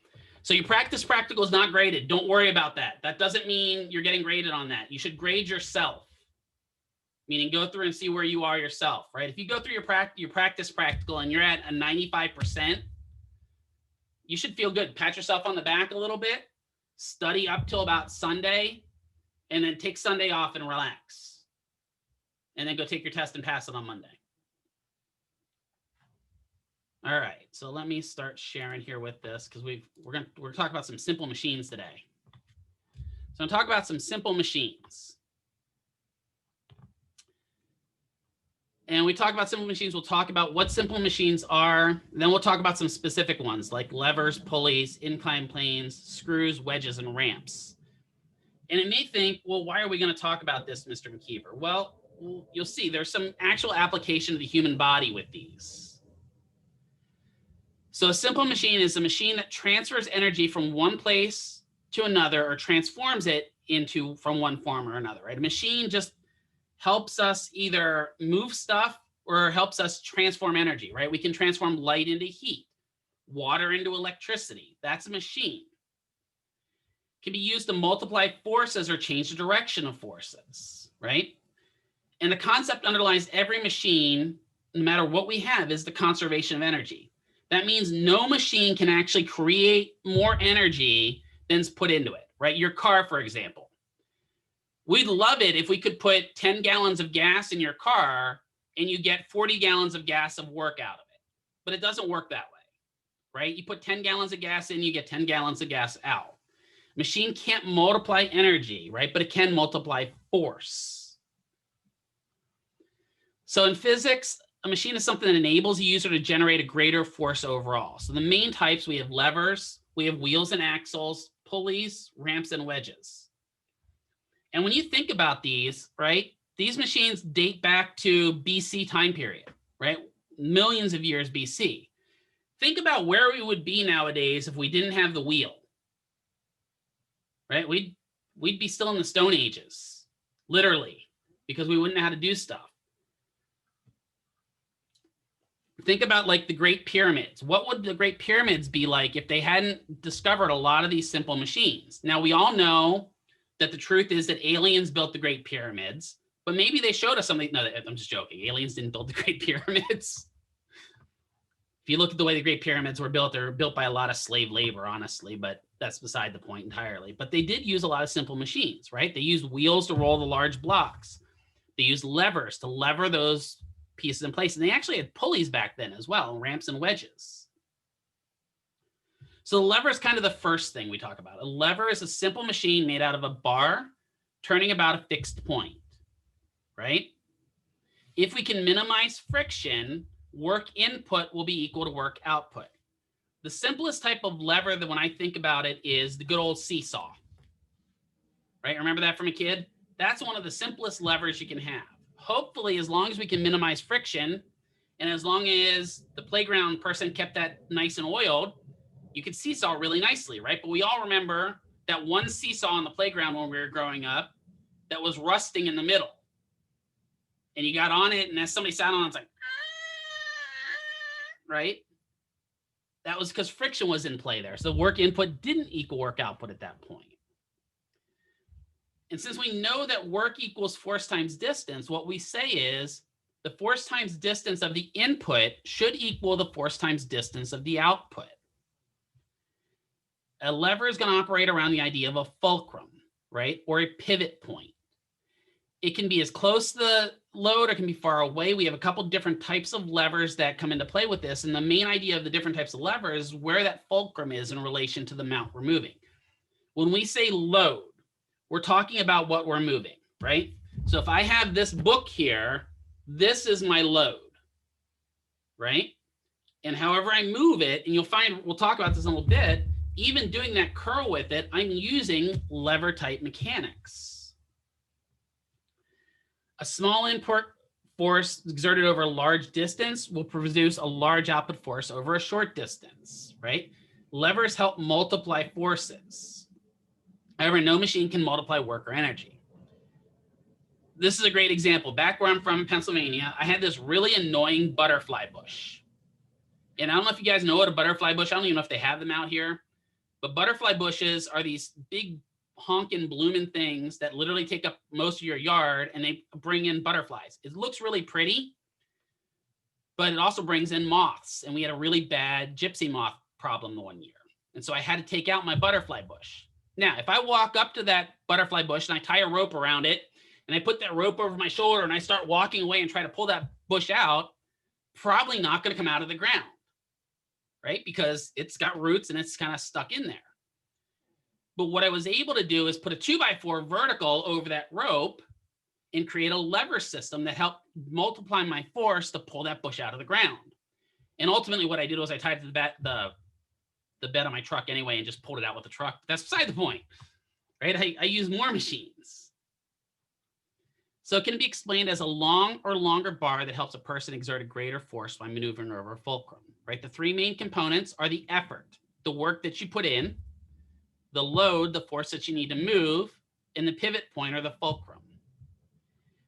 So your practice practical is not graded. Don't worry about that. That doesn't mean you're getting graded on that. You should grade yourself, meaning go through and see where you are yourself, right? If you go through your practice practical and you're at a 95%, you should feel good. Pat yourself on the back a little bit, study up till about Sunday, and then take Sunday off and relax. And then go take your test and pass it on Monday. All right, so let me start sharing here with this because we're gonna talk about some simple machines today. So I'm talking about some simple machines. And we talk about simple machines, we'll talk about what simple machines are. And then we'll talk about some specific ones like levers, pulleys, incline planes, screws, wedges, and ramps. And it may think, well, why are we going to talk about this, Mr. McKeever? Well, you'll see there's some actual application of the human body with these. So a simple machine is a machine that transfers energy from one place to another or transforms it from one form or another, right? A machine just helps us either move stuff or helps us transform energy, right? We can transform light into heat, water into electricity. That's a machine. It can be used to multiply forces or change the direction of forces, right? And the concept underlies every machine, no matter what we have, is the conservation of energy. That means no machine can actually create more energy than's put into it, right? Your car, for example. We'd love it if we could put 10 gallons of gas in your car and you get 40 gallons of gas of work out of it. But it doesn't work that way, right? You put 10 gallons of gas in, you get 10 gallons of gas out. Machine can't multiply energy, right? But it can multiply force. So in physics, a machine is something that enables a user to generate a greater force overall. So the main types, we have levers, we have wheels and axles, pulleys, ramps, and wedges. And when you think about these, right, these machines date back to BC time period, right? Millions of years BC. Think about where we would be nowadays if we didn't have the wheel, right? We'd be still in the Stone Ages, literally, because we wouldn't know how to do stuff. Think about like the Great Pyramids. What would the Great Pyramids be like if they hadn't discovered a lot of these simple machines? Now, we all know that the truth is that aliens built the Great Pyramids, but maybe they showed us something. No, I'm just joking. Aliens didn't build the Great Pyramids. If you look at the way the Great Pyramids were built, they were built by a lot of slave labor, honestly, but that's beside the point entirely. But they did use a lot of simple machines, right? They used wheels to roll the large blocks. They used levers to lever those pieces in place. And they actually had pulleys back then as well, ramps and wedges. So the lever is kind of the first thing we talk about. A lever is a simple machine made out of a bar turning about a fixed point, right? If we can minimize friction, work input will be equal to work output. The simplest type of lever that when I think about it is the good old seesaw, right? Remember that from a kid? That's one of the simplest levers you can have. Hopefully, as long as we can minimize friction and as long as the playground person kept that nice and oiled, you could seesaw really nicely, right? But we all remember that one seesaw on the playground when we were growing up that was rusting in the middle. And you got on it, and as somebody sat on it, it's like, right? That was because friction was in play there. So work input didn't equal work output at that point. And since we know that work equals force times distance, what we say is the force times distance of the input should equal the force times distance of the output. A lever is going to operate around the idea of a fulcrum, right? Or a pivot point. It can be as close to the load or can be far away. We have a couple different types of levers that come into play with this. And the main idea of the different types of levers is where that fulcrum is in relation to the mount we're moving. When we say load, we're talking about what we're moving, right? So if I have this book here, this is my load, right? And however I move it, and you'll find, we'll talk about this in a little bit, even doing that curl with it, I'm using lever type mechanics. A small input force exerted over a large distance will produce a large output force over a short distance, right? Levers help multiply forces. However, no machine can multiply work or energy. This is a great example. Back where I'm from in Pennsylvania, I had this really annoying butterfly bush. And I don't know if you guys know what a butterfly bush, I don't even know if they have them out here, but butterfly bushes are these big honking blooming things that literally take up most of your yard and they bring in butterflies. It looks really pretty, but it also brings in moths. And we had a really bad gypsy moth problem the one year. And so I had to take out my butterfly bush. Now, if I walk up to that butterfly bush and I tie a rope around it and I put that rope over my shoulder and I start walking away and try to pull that bush out, probably not going to come out of the ground. right? Because it's got roots and it's kind of stuck in there. But what I was able to do is put a 2x4 vertical over that rope and create a lever system that helped multiply my force to pull that bush out of the ground. And ultimately what I did was I tied to the bed of my truck anyway and just pulled it out with the truck. That's beside the point, right? I use more machines. So it can be explained as a long or longer bar that helps a person exert a greater force by maneuvering over a fulcrum, right? The three main components are the effort, the work that you put in, the load, the force that you need to move, and the pivot point or the fulcrum.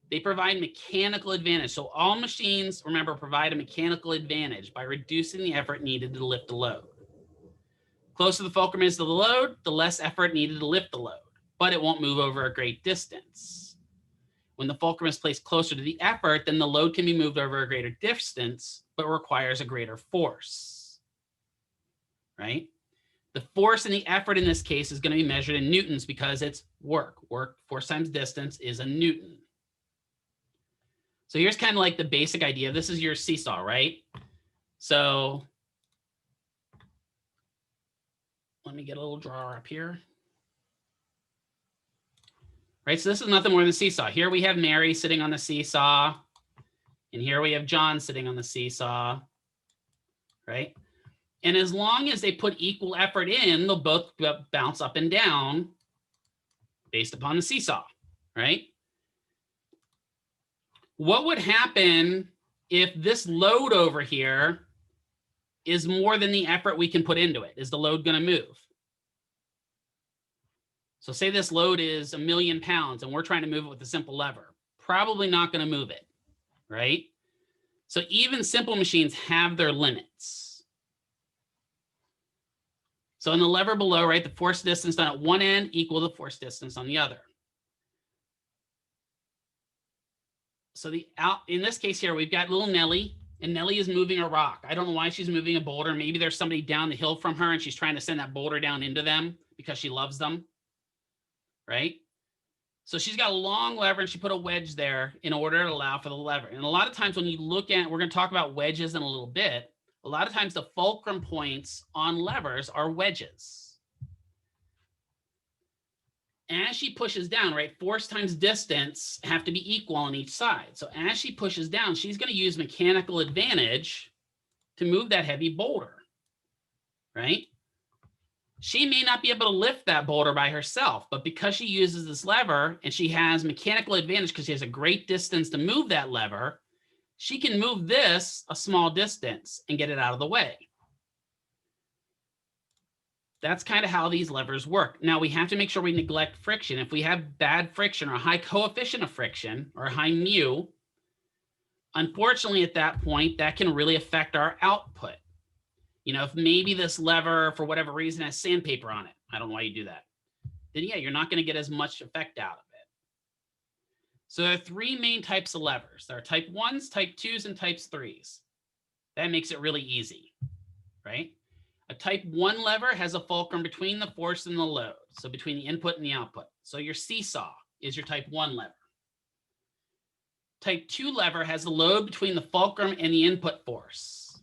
They provide mechanical advantage. So all machines, remember, provide a mechanical advantage by reducing the effort needed to lift the load. Closer the fulcrum is to the load, the less effort needed to lift the load, but it won't move over a great distance. When the fulcrum is placed closer to the effort, then the load can be moved over a greater distance, but requires a greater force, right? The force and the effort in this case is going to be measured in newtons because it's work. Work, force times distance is a newton. So here's kind of like the basic idea. This is your seesaw, right? So let me get a little drawer up here. Right, so this is nothing more than a seesaw. Here we have Mary sitting on the seesaw, and here we have John sitting on the seesaw, right? And as long as they put equal effort in, they'll both bounce up and down based upon the seesaw, right? What would happen if this load over here is more than the effort we can put into it? Is the load going to move? So say this load is 1,000,000 pounds and we're trying to move it with a simple lever. Probably not going to move it, right? So even simple machines have their limits. So in the lever below, right, the force distance done at one end equal the force distance on the other. So in this case here, we've got little Nellie, and Nellie is moving a rock. I don't know why she's moving a boulder. Maybe there's somebody down the hill from her and she's trying to send that boulder down into them because she loves them, right? So she's got a long lever and she put a wedge there in order to allow for the lever. And a lot of times when you look at, we're going to talk about wedges in a little bit. A lot of times the fulcrum points on levers are wedges. As she pushes down, right, force times distance have to be equal on each side. So as she pushes down, she's going to use mechanical advantage to move that heavy boulder, right? She may not be able to lift that boulder by herself, but because she uses this lever and she has mechanical advantage because she has a great distance to move that lever, she can move this a small distance and get it out of the way. That's kind of how these levers work. Now we have to make sure we neglect friction. If we have bad friction or a high coefficient of friction or a high mu, unfortunately at that point, that can really affect our output. You know, if maybe this lever for whatever reason has sandpaper on it, I don't know why you do that, then yeah, you're not going to get as much effect out of it. So there are three main types of levers. There are type 1s, type 2s, and types 3s. That makes it really easy, right? A type 1 lever has a fulcrum between the force and the load, so between the input and the output. So your seesaw is your type 1 lever. Type 2 lever has a load between the fulcrum and the input force,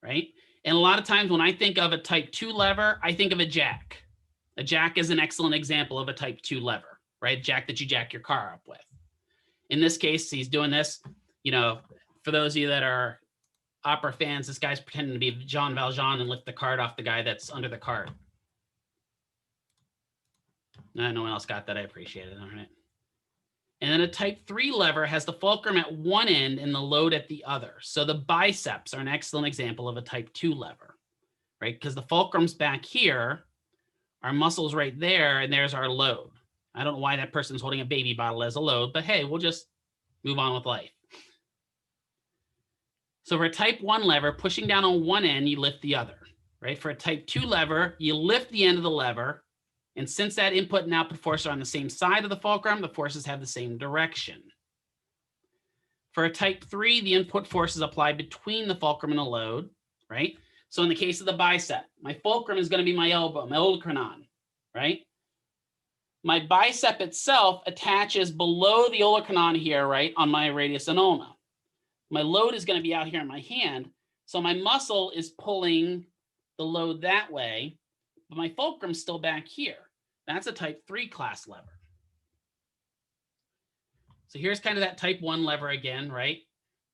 right? And a lot of times when I think of a type 2 lever, I think of a jack. A jack is an excellent example of a type 2 lever, right? Jack that you jack your car up with. In this case, he's doing this, you know, for those of you that are opera fans, this guy's pretending to be Jean Valjean and lift the cart off the guy that's under the cart. No one else got that. I appreciate it. All right. And then a type 3 lever has the fulcrum at one end and the load at the other. So the biceps are an excellent example of a type 2 lever, right? Because the fulcrum's back here, our muscle's right there, and there's our load. I don't know why that person's holding a baby bottle as a load, but hey, we'll just move on with life. So for a type 1 lever, pushing down on one end, you lift the other, right? For a type 2 lever, you lift the end of the lever. And since that input and output force are on the same side of the fulcrum, the forces have the same direction. For a type 3, the input force is applied between the fulcrum and the load, right? So in the case of the bicep, my fulcrum is going to be my elbow, my olecranon, right? My bicep itself attaches below the olecranon here, right, on my radius and ulna. My load is going to be out here in my hand. So my muscle is pulling the load that way, but my fulcrum's still back here. That's a type 3 class lever. So here's kind of that type 1 lever again, right?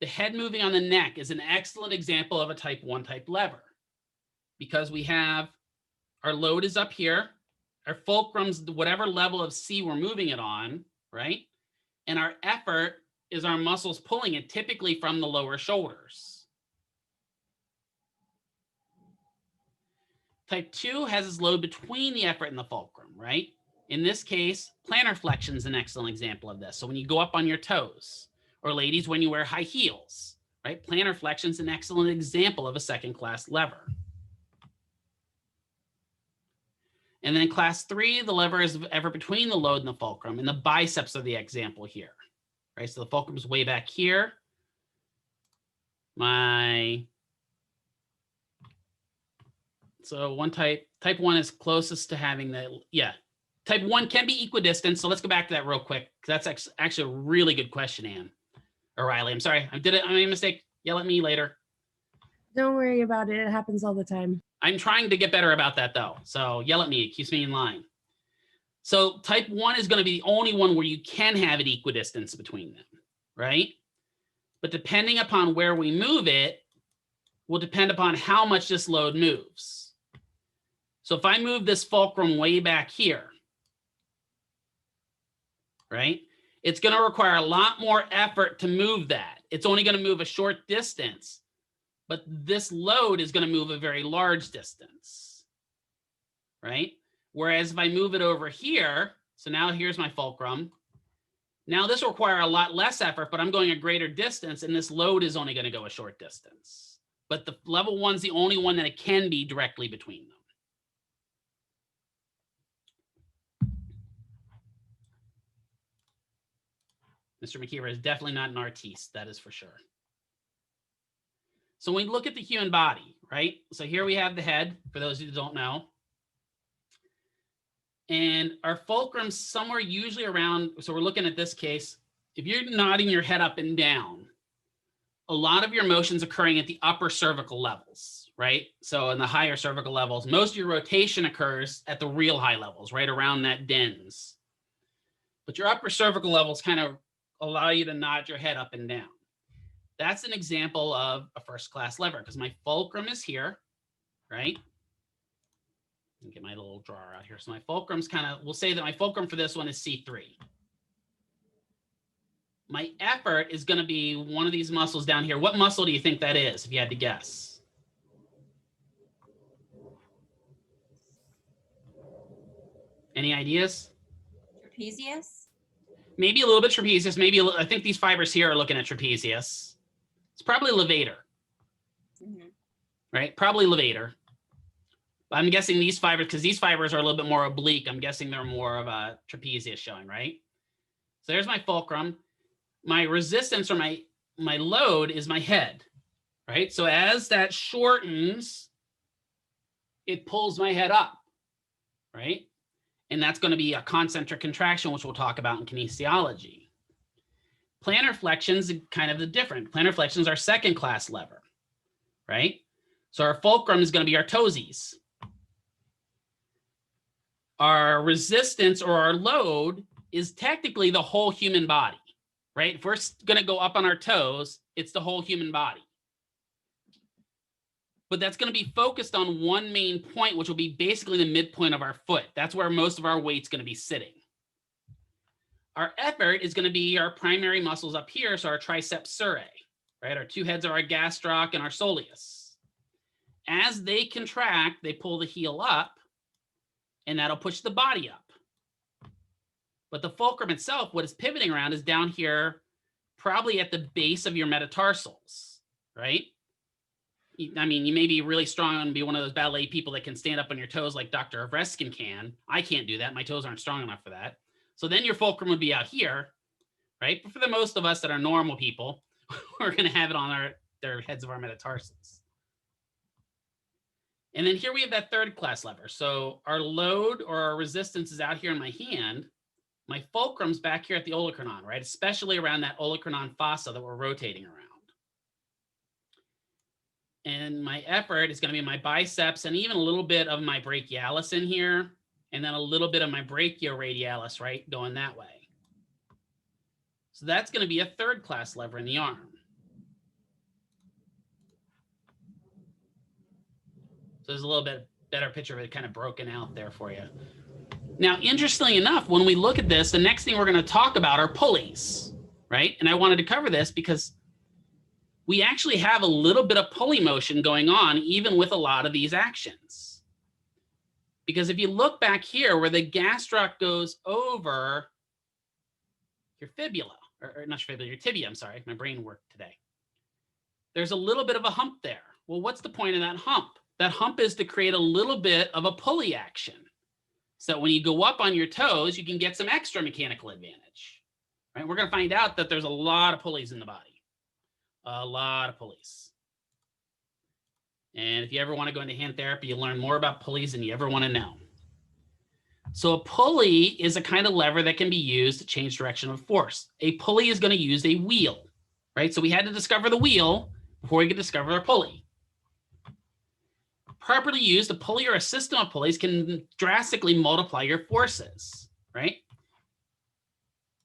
The head moving on the neck is an excellent example of a type 1 type lever, because we have our load is up here, our fulcrum's whatever level of C we're moving it on, right? And our effort is our muscles pulling it, typically from the lower shoulders. Type 2 has its load between the effort and the fulcrum, right? In this case, plantar flexion is an excellent example of this. So when you go up on your toes, or ladies, when you wear high heels, right? Plantar flexion is an excellent example of a second class lever. And then class 3, the lever is ever between the load and the fulcrum, and the biceps are the example here, right? So the fulcrum is way back here. So one type 1 is closest to having the, type 1 can be equidistant. So let's go back to that real quick. That's actually a really good question, Anne. Or Riley, I'm sorry, I made a mistake. Yell at me later. Don't worry about it. It happens all the time. I'm trying to get better about that though. So yell at me, it keeps me in line. So type 1 is going to be the only one where you can have an equidistance between them, right? But depending upon where we move it will depend upon how much this load moves. So if I move this fulcrum way back here, right? It's going to require a lot more effort to move that. It's only going to move a short distance, but this load is going to move a very large distance, right? Whereas if I move it over here, so now here's my fulcrum. Now this will require a lot less effort, but I'm going a greater distance, and this load is only going to go a short distance. But the level 1's the only one that it can be directly between them. Mr. McKeever is definitely not an artiste, that is for sure. So when we look at the human body, right? So here we have the head, for those who don't know. And our fulcrum's somewhere usually around, so we're looking at this case, if you're nodding your head up and down, a lot of your motion's occurring at the upper cervical levels, right? So in the higher cervical levels, most of your rotation occurs at the real high levels, right around that dens. But your upper cervical levels kind of allow you to nod your head up and down. That's an example of a first class lever because my fulcrum is here, right? Let me get my little drawer out here. So my fulcrum's kind of, we'll say that my fulcrum for this one is C3. My effort is going to be one of these muscles down here. What muscle do you think that is, if you had to guess? Any ideas? Trapezius? Maybe a little bit trapezius. Maybe I think these fibers here are looking at trapezius. It's probably levator, right? Probably levator. But I'm guessing these fibers, because these fibers are a little bit more oblique, I'm guessing they're more of a trapezius showing, right? So there's my fulcrum. My resistance or my load is my head, right? So as that shortens, it pulls my head up, right? And that's going to be a concentric contraction, which we'll talk about in kinesiology. Plantar flexions kind of the different. Plantar flexion is our second class lever, right? So our fulcrum is going to be our toesies. Our resistance or our load is technically the whole human body, right? If we're going to go up on our toes, it's the whole human body. But that's going to be focused on one main point, which will be basically the midpoint of our foot. That's where most of our weight's going to be sitting. Our effort is going to be our primary muscles up here, so our triceps surae, right? Our two heads are our gastroc and our soleus. As they contract, they pull the heel up, and that'll push the body up. But the fulcrum itself, what it's pivoting around is down here, probably at the base of your metatarsals, right? I mean, you may be really strong and be one of those ballet people that can stand up on your toes like Dr. Avreskin can. I can't do that. My toes aren't strong enough for that. So then your fulcrum would be out here, right? But for the most of us that are normal people, we're going to have it on their heads of our metatarsals. And then here we have that third class lever. So our load or our resistance is out here in my hand. My fulcrum's back here at the olecranon, right? Especially around that olecranon fossa that we're rotating around. And my effort is going to be my biceps and even a little bit of my brachialis in here, and then a little bit of my brachioradialis, right, going that way. So that's going to be a third class lever in the arm. So there's a little bit better picture of it kind of broken out there for you. Now, interestingly enough, when we look at this, the next thing we're going to talk about are pulleys, right? And I wanted to cover this because we actually have a little bit of pulley motion going on even with a lot of these actions. Because if you look back here where the gastroc goes over your fibula, or not your fibula, your tibia, I'm sorry, my brain worked today. There's a little bit of a hump there. Well, what's the point of that hump? That hump is to create a little bit of a pulley action. So when you go up on your toes, you can get some extra mechanical advantage, right? We're going to find out that there's a lot of pulleys in the body, a lot of pulleys. And if you ever want to go into hand therapy, you'll learn more about pulleys than you ever want to know. So a pulley is a kind of lever that can be used to change direction of force. A pulley is going to use a wheel, right? So we had to discover the wheel before we could discover our pulley. Properly used, a pulley or a system of pulleys can drastically multiply your forces, right?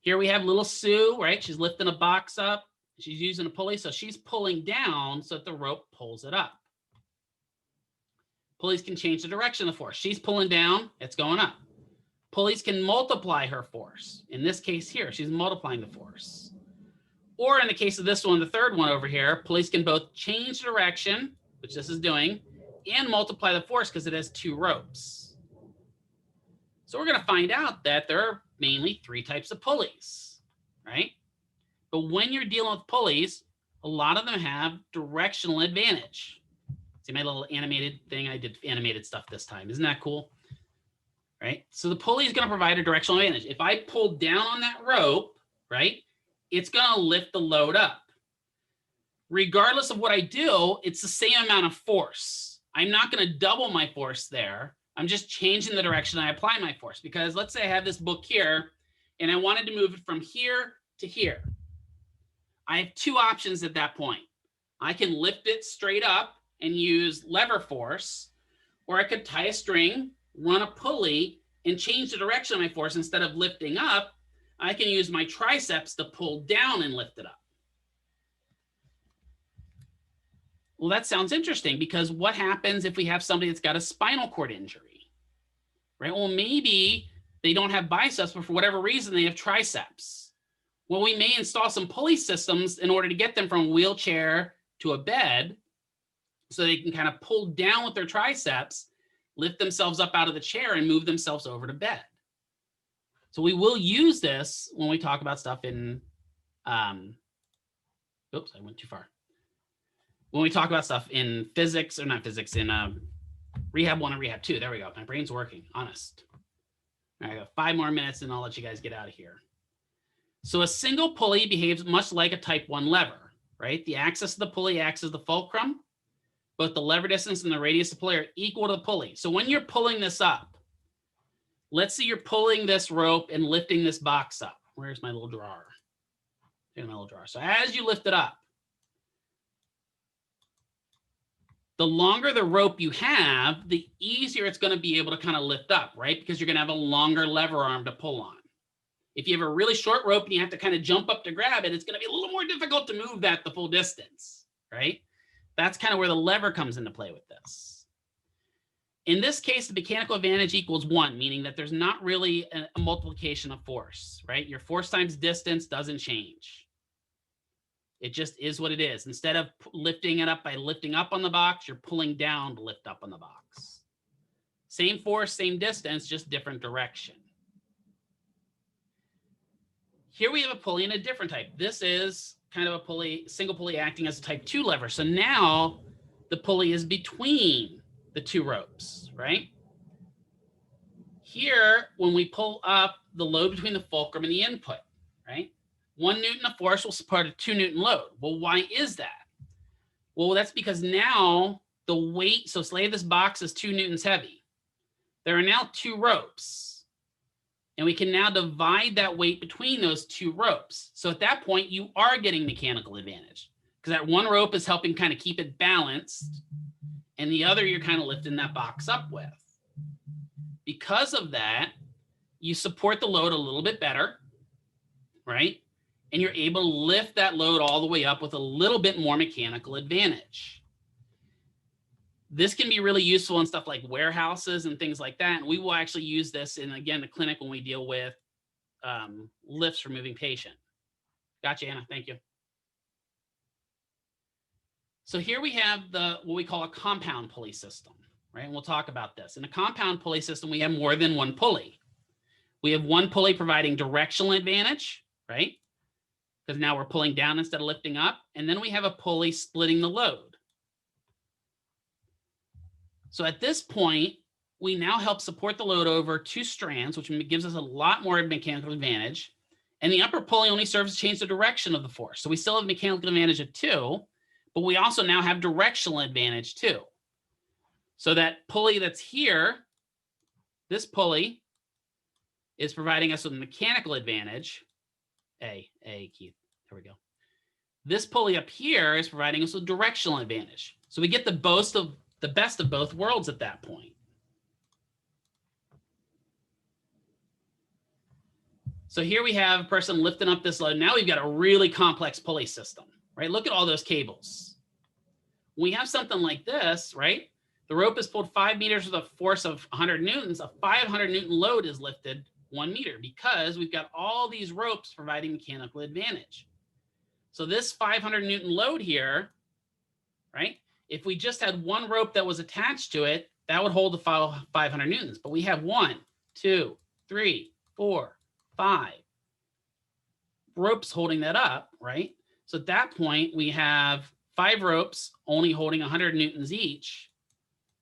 Here we have little Sue, right? She's lifting a box up. She's using a pulley, so she's pulling down so that the rope pulls it up. Pulleys can change the direction of the force. She's pulling down, it's going up. Pulleys can multiply her force. In this case here, she's multiplying the force. Or in the case of this one, the third one over here, pulleys can both change direction, which this is doing, and multiply the force because it has two ropes. So we're going to find out that there are mainly three types of pulleys, right? But when you're dealing with pulleys, a lot of them have directional advantage. See my little animated thing? I did animated stuff this time. Isn't that cool? Right? So the pulley is going to provide a directional advantage. If I pull down on that rope, right, it's going to lift the load up. Regardless of what I do, it's the same amount of force. I'm not going to double my force there. I'm just changing the direction I apply my force. Because let's say I have this book here, and I wanted to move it from here to here. I have two options at that point. I can lift it straight up and use lever force, or I could tie a string, run a pulley, and change the direction of my force. Instead of lifting up, I can use my triceps to pull down and lift it up. Well, that sounds interesting because what happens if we have somebody that's got a spinal cord injury, right? Well, maybe they don't have biceps, but for whatever reason, they have triceps. Well, we may install some pulley systems in order to get them from a wheelchair to a bed so they can kind of pull down with their triceps, lift themselves up out of the chair and move themselves over to bed. So we will use this when we talk about stuff in, oops, I went too far. When we talk about stuff in physics, or not physics, in Rehab 1 and Rehab 2. There we go. My brain's working, honest. All right, I got 5 more minutes and I'll let you guys get out of here. So a single pulley behaves much like a type 1 lever, right? The axis of the pulley acts as the fulcrum. Both the lever distance and the radius of the pulley are equal to the pulley. So when you're pulling this up, let's say you're pulling this rope and lifting this box up. Where's my little drawer? Here's my little drawer. So as you lift it up, the longer the rope you have, the easier it's going to be able to kind of lift up, right? Because you're going to have a longer lever arm to pull on. If you have a really short rope and you have to kind of jump up to grab it, it's going to be a little more difficult to move that the full distance, right? That's kind of where the lever comes into play with this. In this case, the mechanical advantage equals 1, meaning that there's not really a multiplication of force, right? Your force times distance doesn't change. It just is what it is. Instead of lifting it up by lifting up on the box, you're pulling down to lift up on the box. Same force, same distance, just different direction. Here we have a pulley in a different type. This is kind of a pulley, single pulley acting as a type 2 lever. So now the pulley is between the two ropes, right? Here, when we pull up, the load between the fulcrum and the input, right? 1 Newton of force will support a 2 Newton load. Well, why is that? Well, that's because now the weight, so say this box is 2 Newtons heavy. There are now 2 ropes. And we can now divide that weight between those 2 ropes. So at that point, you are getting mechanical advantage because that one rope is helping kind of keep it balanced, and the other you're kind of lifting that box up with. Because of that, you support the load a little bit better, right? And you're able to lift that load all the way up with a little bit more mechanical advantage. This can be really useful in stuff like warehouses and things like that. And we will actually use this in, again, the clinic when we deal with lifts for moving patient. Gotcha, Anna. Thank you. So here we have what we call a compound pulley system, right? And we'll talk about this. In a compound pulley system, we have more than one pulley. We have one pulley providing directional advantage, right? Because now we're pulling down instead of lifting up. And then we have a pulley splitting the load. So at this point, we now help support the load over two strands, which gives us a lot more mechanical advantage. And the upper pulley only serves to change the direction of the force. So we still have mechanical advantage of 2, but we also now have directional advantage too. So that pulley that's here, this pulley is providing us with mechanical advantage. Keith, there we go. This pulley up here is providing us with directional advantage. So we get the best of both worlds at that point. So here we have a person lifting up this load. Now we've got a really complex pulley system, right? Look at all those cables. We have something like this, right? The rope is pulled 5 meters with a force of 100 newtons. A 500 Newton load is lifted 1 meter because we've got all these ropes providing mechanical advantage. So this 500 Newton load here, right? If we just had one rope that was attached to it, that would hold the 500 Newtons. But we have 1, 2, 3, 4, 5 ropes holding that up, right? So at that point, we have 5 ropes only holding 100 Newtons each.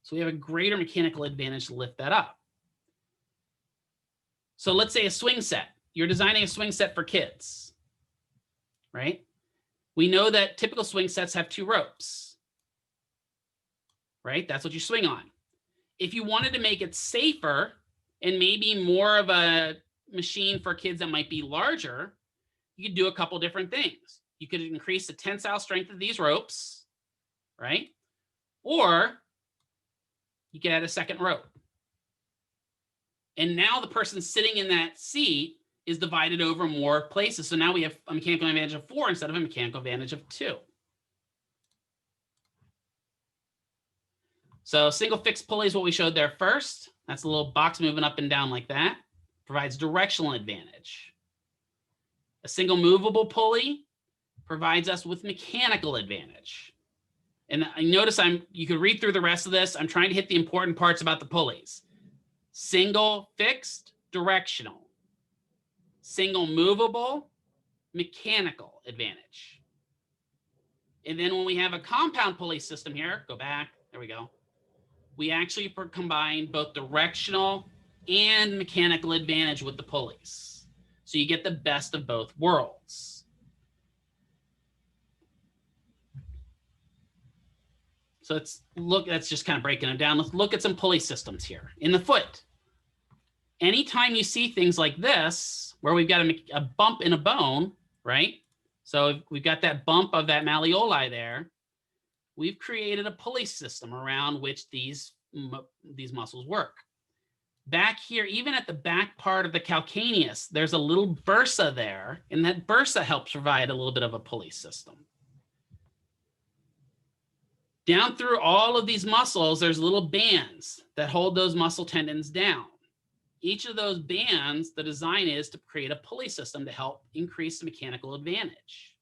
So we have a greater mechanical advantage to lift that up. So let's say a swing set. You're designing a swing set for kids, right? We know that typical swing sets have 2 ropes, right? That's what you swing on. If you wanted to make it safer and maybe more of a machine for kids that might be larger, you could do a couple different things. You could increase the tensile strength of these ropes, right? Or you could add a second rope. And now the person sitting in that seat is divided over more places. So now we have a mechanical advantage of 4 instead of a mechanical advantage of 2. So single fixed pulley is what we showed there first. That's a little box moving up and down like that. Provides directional advantage. A single movable pulley provides us with mechanical advantage. And I notice you can read through the rest of this. I'm trying to hit the important parts about the pulleys. Single fixed, directional. Single movable, mechanical advantage. And then when we have a compound pulley system here, go back, there we go. We actually combine both directional and mechanical advantage with the pulleys. So you get the best of both worlds. So that's just kind of breaking them down. Let's look at some pulley systems here. In the foot, anytime you see things like this, where we've got a bump in a bone, right? So we've got that bump of that malleoli there. We've created a pulley system around which these muscles work. Back here, even at the back part of the calcaneus, there's a little bursa there, and that bursa helps provide a little bit of a pulley system. Down through all of these muscles, there's little bands that hold those muscle tendons down. Each of those bands, the design is to create a pulley system to help increase the mechanical advantage.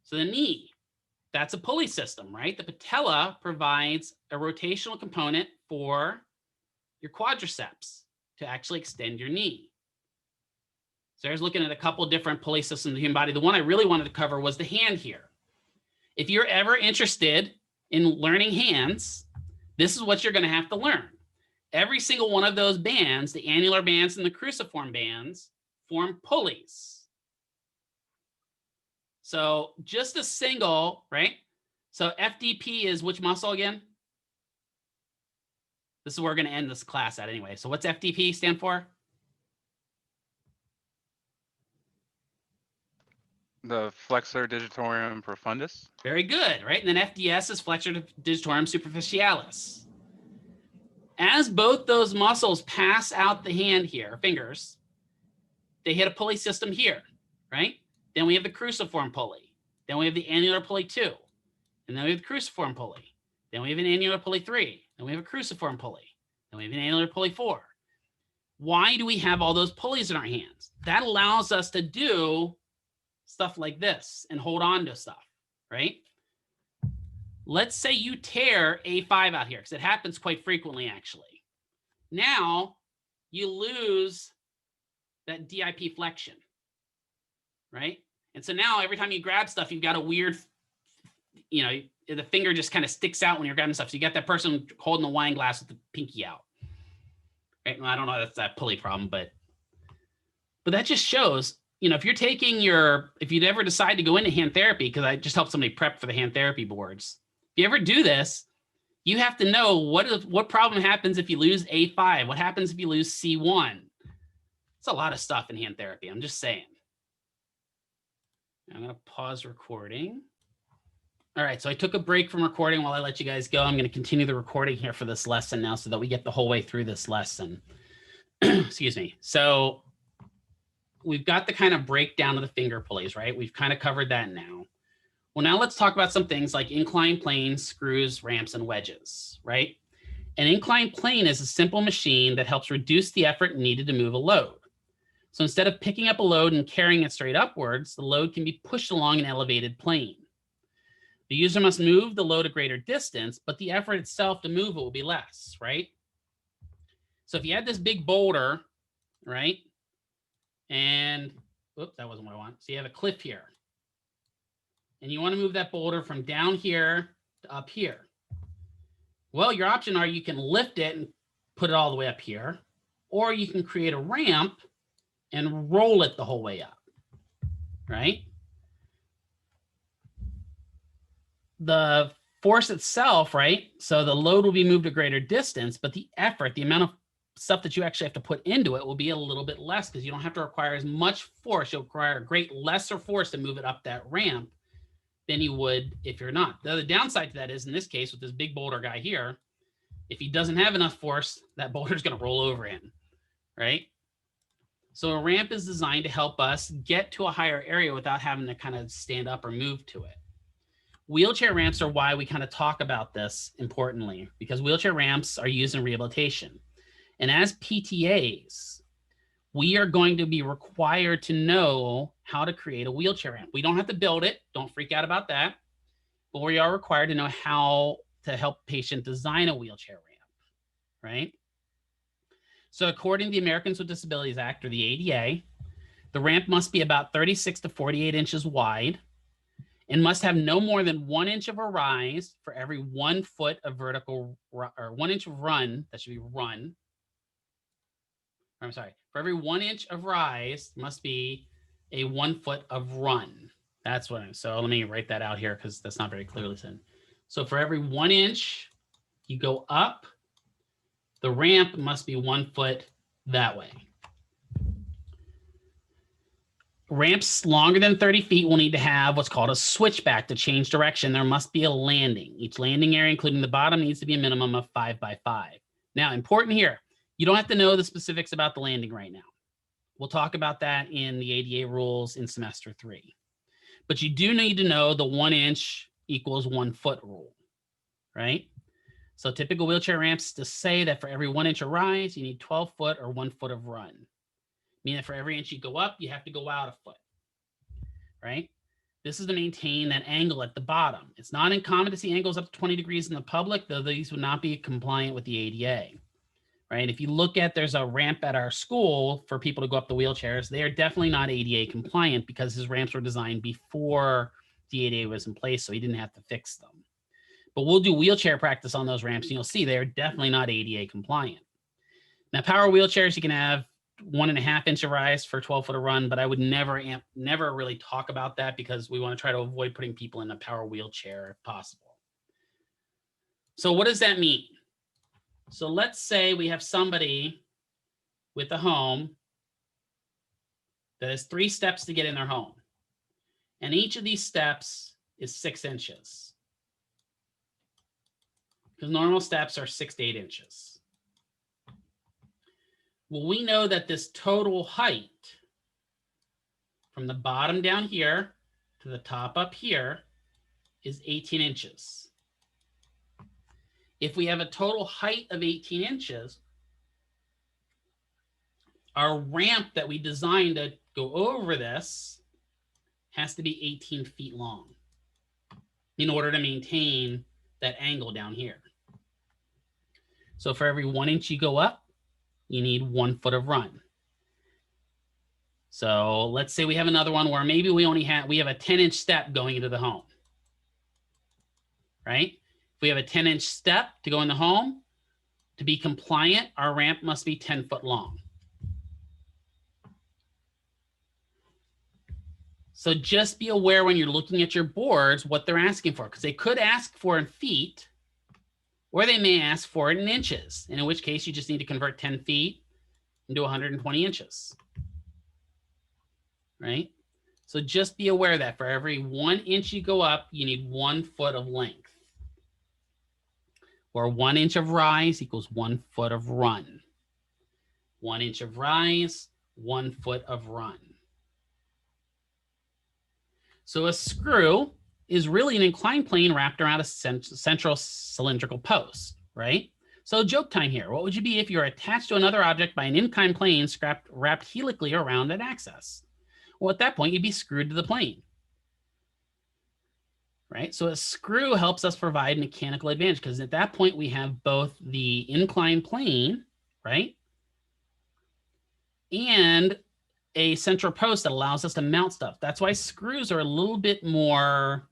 So the knee, that's a pulley system, right? The patella provides a rotational component for your quadriceps to actually extend your knee. So there's looking at a couple different pulley systems in the human body. The one I really wanted to cover was the hand here. If you're ever interested in learning hands, this is what you're going to have to learn. Every single one of those bands, the annular bands and the cruciform bands, form pulleys. So just a single, right? So FDP is which muscle again? This is where we're going to end this class at anyway. So what's FDP stand for? The flexor digitorum profundus. Very good, right? And then FDS is flexor digitorum superficialis. As both those muscles pass out the hand here, fingers, they hit a pulley system here, right? Then we have the cruciform pulley. Then we have the annular pulley 2. And then we have the cruciform pulley. Then we have an annular pulley 3. Then we have a cruciform pulley. Then we have an annular pulley 4. Why do we have all those pulleys in our hands? That allows us to do stuff like this and hold on to stuff, right? Let's say you tear A5 out here, because it happens quite frequently, actually. Now you lose that DIP flexion, right? And so now every time you grab stuff, you've got a weird, you know, the finger just kind of sticks out when you're grabbing stuff. So you got that person holding the wine glass with the pinky out. Right? Well, I don't know if that's that pulley problem, but that just shows, you know, if you're taking if you'd ever decide to go into hand therapy, because I just helped somebody prep for the hand therapy boards. If you ever do this, you have to know what problem happens if you lose A5, what happens if you lose C1. It's a lot of stuff in hand therapy. I'm just saying. I'm going to pause recording. All right, so I took a break from recording while I let you guys go. I'm going to continue the recording here for this lesson now so that we get the whole way through this lesson. Excuse me. So we've got the kind of breakdown of the finger pulleys, right? We've kind of covered that now. Well, now let's talk about some things like incline planes, screws, ramps, and wedges, right? An incline plane is a simple machine that helps reduce the effort needed to move a load. So instead of picking up a load and carrying it straight upwards, the load can be pushed along an elevated plane. The user must move the load a greater distance, but the effort itself to move it will be less, right? So if you had this big boulder, right? And, whoops, that wasn't what I want. So you have a cliff here. And you want to move that boulder from down here to up here. Well, your option are you can lift it and put it all the way up here, or you can create a ramp and roll it the whole way up, right? The force itself, right? So the load will be moved a greater distance, but the effort, the amount of stuff that you actually have to put into it will be a little bit less because you don't have to require as much force. You'll require a great lesser force to move it up that ramp than you would if you're not. The other downside to that is, in this case, with this big boulder guy here, if he doesn't have enough force, that boulder is going to roll over him, right? So a ramp is designed to help us get to a higher area without having to kind of stand up or move to it. Wheelchair ramps are why we kind of talk about this importantly, because wheelchair ramps are used in rehabilitation. And as PTAs, we are going to be required to know how to create a wheelchair ramp. We don't have to build it. Don't freak out about that. But we are required to know how to help patient design a wheelchair ramp, right? So according to the Americans with Disabilities Act, or the ADA, the ramp must be about 36 to 48 inches wide and must have no more than 1 inch of a rise for every 1 foot of vertical, or 1 inch of run, that should be run. I'm sorry, for every 1 inch of rise must be a 1 foot of run. That's what I'm, so let me write that out here because that's not very clearly said. So for every 1 inch you go up, the ramp must be 1 foot that way. Ramps longer than 30 feet will need to have what's called a switchback to change direction. There must be a landing. Each landing area, including the bottom, needs to be a minimum of 5 by 5. Now, important here, you don't have to know the specifics about the landing right now. We'll talk about that in the ADA rules in semester 3. But you do need to know the 1 inch equals 1 foot rule, right? So typical wheelchair ramps to say that for every 1 inch of rise, you need 12 foot or 1 foot of run. Meaning that for every inch you go up, you have to go out a foot, right? This is to maintain that angle at the bottom. It's not uncommon to see angles up to 20 degrees in the public, though these would not be compliant with the ADA, right? If you look at, there's a ramp at our school for people to go up the wheelchairs. They are definitely not ADA compliant because his ramps were designed before the ADA was in place, so he didn't have to fix them. But we'll do wheelchair practice on those ramps, and you'll see they're definitely not ADA compliant. Now, power wheelchairs, you can have 1.5 inch of rise for 12 foot of run, but I would never really talk about that because we want to try to avoid putting people in a power wheelchair if possible. So what does that mean? So let's say we have somebody with a home that has 3 steps to get in their home. And each of these steps is 6 inches. Because normal steps are 6 to 8 inches. Well, we know that this total height from the bottom down here to the top up here is 18 inches. If we have a total height of 18 inches, our ramp that we designed to go over this has to be 18 feet long in order to maintain that angle down here. So for every 1 inch you go up, you need 1 foot of run. So let's say we have another one where maybe we have a 10-inch step going into the home, right? If we have a 10-inch step to go in the home, to be compliant, our ramp must be 10 foot long. So just be aware when you're looking at your boards what they're asking for, because they could ask for in feet, or they may ask for it in inches, and in which case you just need to convert 10 feet into 120 inches, right? So just be aware that for every 1 inch you go up, you need 1 foot of length. Or 1 inch of rise equals 1 foot of run. 1 inch of rise, 1 foot of run. So a screw is really an inclined plane wrapped around a central cylindrical post, right? So joke time here. What would you be if you're attached to another object by an inclined plane wrapped helically around an axis? Well, at that point, you'd be screwed to the plane, right? So a screw helps us provide mechanical advantage because at that point, we have both the inclined plane, right? And a central post that allows us to mount stuff. That's why screws are a little bit more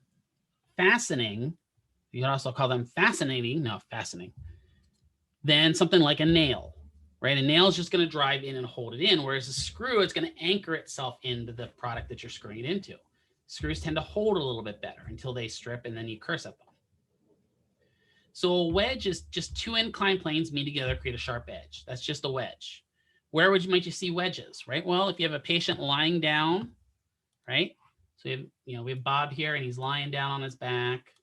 fastening. You could also call them fascinating than something like a nail, right? A nail is just going to drive in and hold it in, whereas a screw, it's going to anchor itself into the product that you're screwing it into. Screws tend to hold a little bit better until they strip and then you curse at them. So a wedge is just 2 inclined planes meet together, create a sharp edge. That's just a wedge. Where might you see wedges, right? Well, if you have a patient lying down, right? So we have Bob here and he's lying down on his back.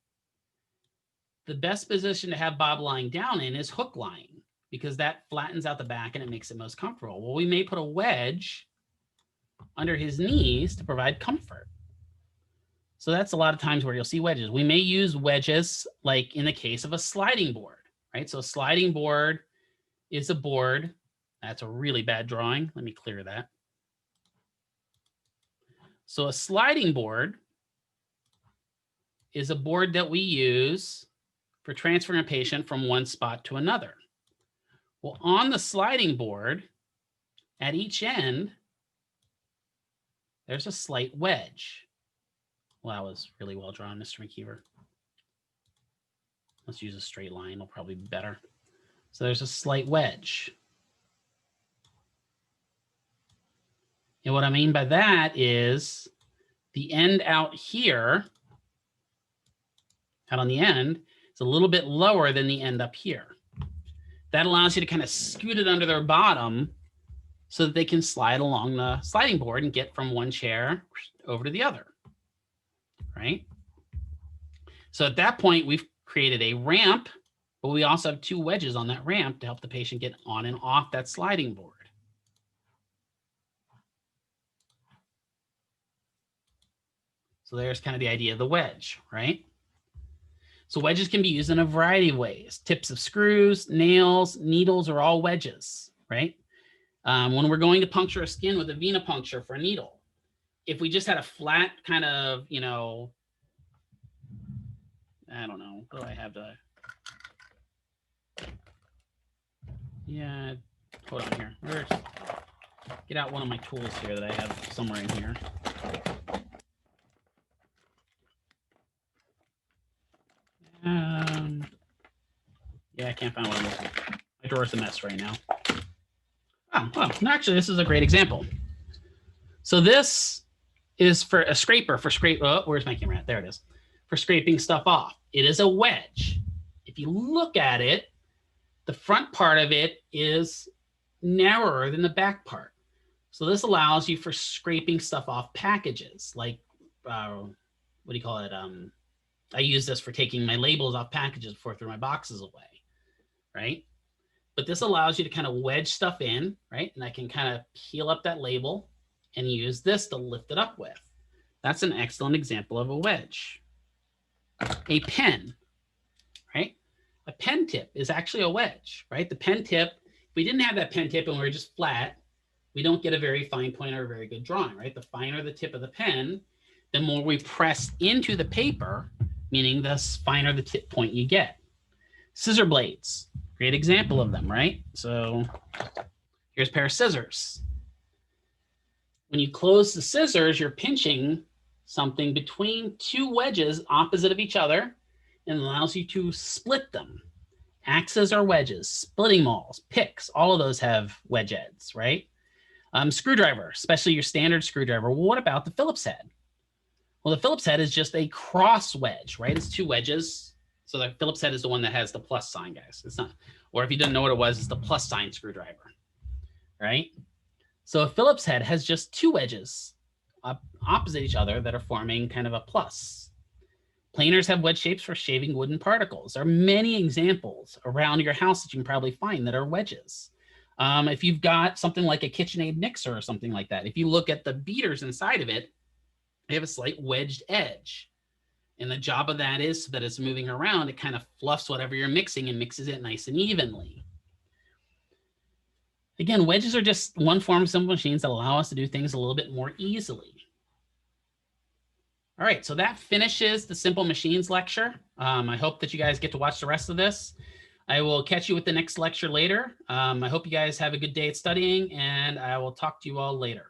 The best position to have Bob lying down in is hook lying because that flattens out the back and it makes it most comfortable. Well, we may put a wedge under his knees to provide comfort. So that's a lot of times where you'll see wedges. We may use wedges like in the case of a sliding board, right? So a sliding board is a board. That's a really bad drawing. Let me clear that. So a sliding board is a board that we use for transferring a patient from one spot to another. Well, on the sliding board, at each end, there's a slight wedge. Well, that was really well drawn, Mr. McKeever. Let's use a straight line. It'll probably be better. So there's a slight wedge. And what I mean by that is the end out here, out on the end, is a little bit lower than the end up here. That allows you to kind of scoot it under their bottom so that they can slide along the sliding board and get from one chair over to the other, right? So at that point, we've created a ramp, but we also have 2 wedges on that ramp to help the patient get on and off that sliding board. So there's kind of the idea of the wedge, right? So wedges can be used in a variety of ways. Tips of screws, nails, needles are all wedges, right? When we're going to puncture a skin with a venipuncture for a needle, if we just had a flat kind of, I don't know, what do I have to, yeah, hold on here. Get out one of my tools here that I have somewhere in here. Yeah, I can't find one of those. My drawer's a mess right now. Oh, well, actually, this is a great example. So this is for a scraper for oh, where's my camera at? There it is. For scraping stuff off. It is a wedge. If you look at it, the front part of it is narrower than the back part. So this allows you for scraping stuff off packages like what do you call it? I use this for taking my labels off packages before I throw my boxes away, right? But this allows you to kind of wedge stuff in, right? And I can kind of peel up that label and use this to lift it up with. That's an excellent example of a wedge. A pen, right? A pen tip is actually a wedge, right? The pen tip, if we didn't have that pen tip and we were just flat, we don't get a very fine point or a very good drawing, right? The finer the tip of the pen, the more we press into the paper, meaning the finer the tip point you get. Scissor blades, great example of them, right? So here's a pair of scissors. When you close the scissors, you're pinching something between two wedges opposite of each other and allows you to split them. Axes are wedges, splitting mauls, picks, all of those have wedge ends, right? Screwdriver, especially your standard screwdriver. Well, what about the Phillips head? Well, the Phillips head is just a cross wedge, right? It's two wedges. So the Phillips head is the one that has the plus sign, guys. It's not, or if you didn't know what it was, it's the plus sign screwdriver, right? So a Phillips head has just two wedges opposite each other that are forming kind of a plus. Planers have wedge shapes for shaving wooden particles. There are many examples around your house that you can probably find that are wedges. If you've got something like a KitchenAid mixer or something like that, if you look at the beaters inside of it, they have a slight wedged edge. And the job of that is so that it's moving around, it kind of fluffs whatever you're mixing and mixes it nice and evenly. Again, wedges are just one form of simple machines that allow us to do things a little bit more easily. All right, so that finishes the simple machines lecture. I hope that you guys get to watch the rest of this. I will catch you with the next lecture later. I hope you guys have a good day at studying, and I will talk to you all later.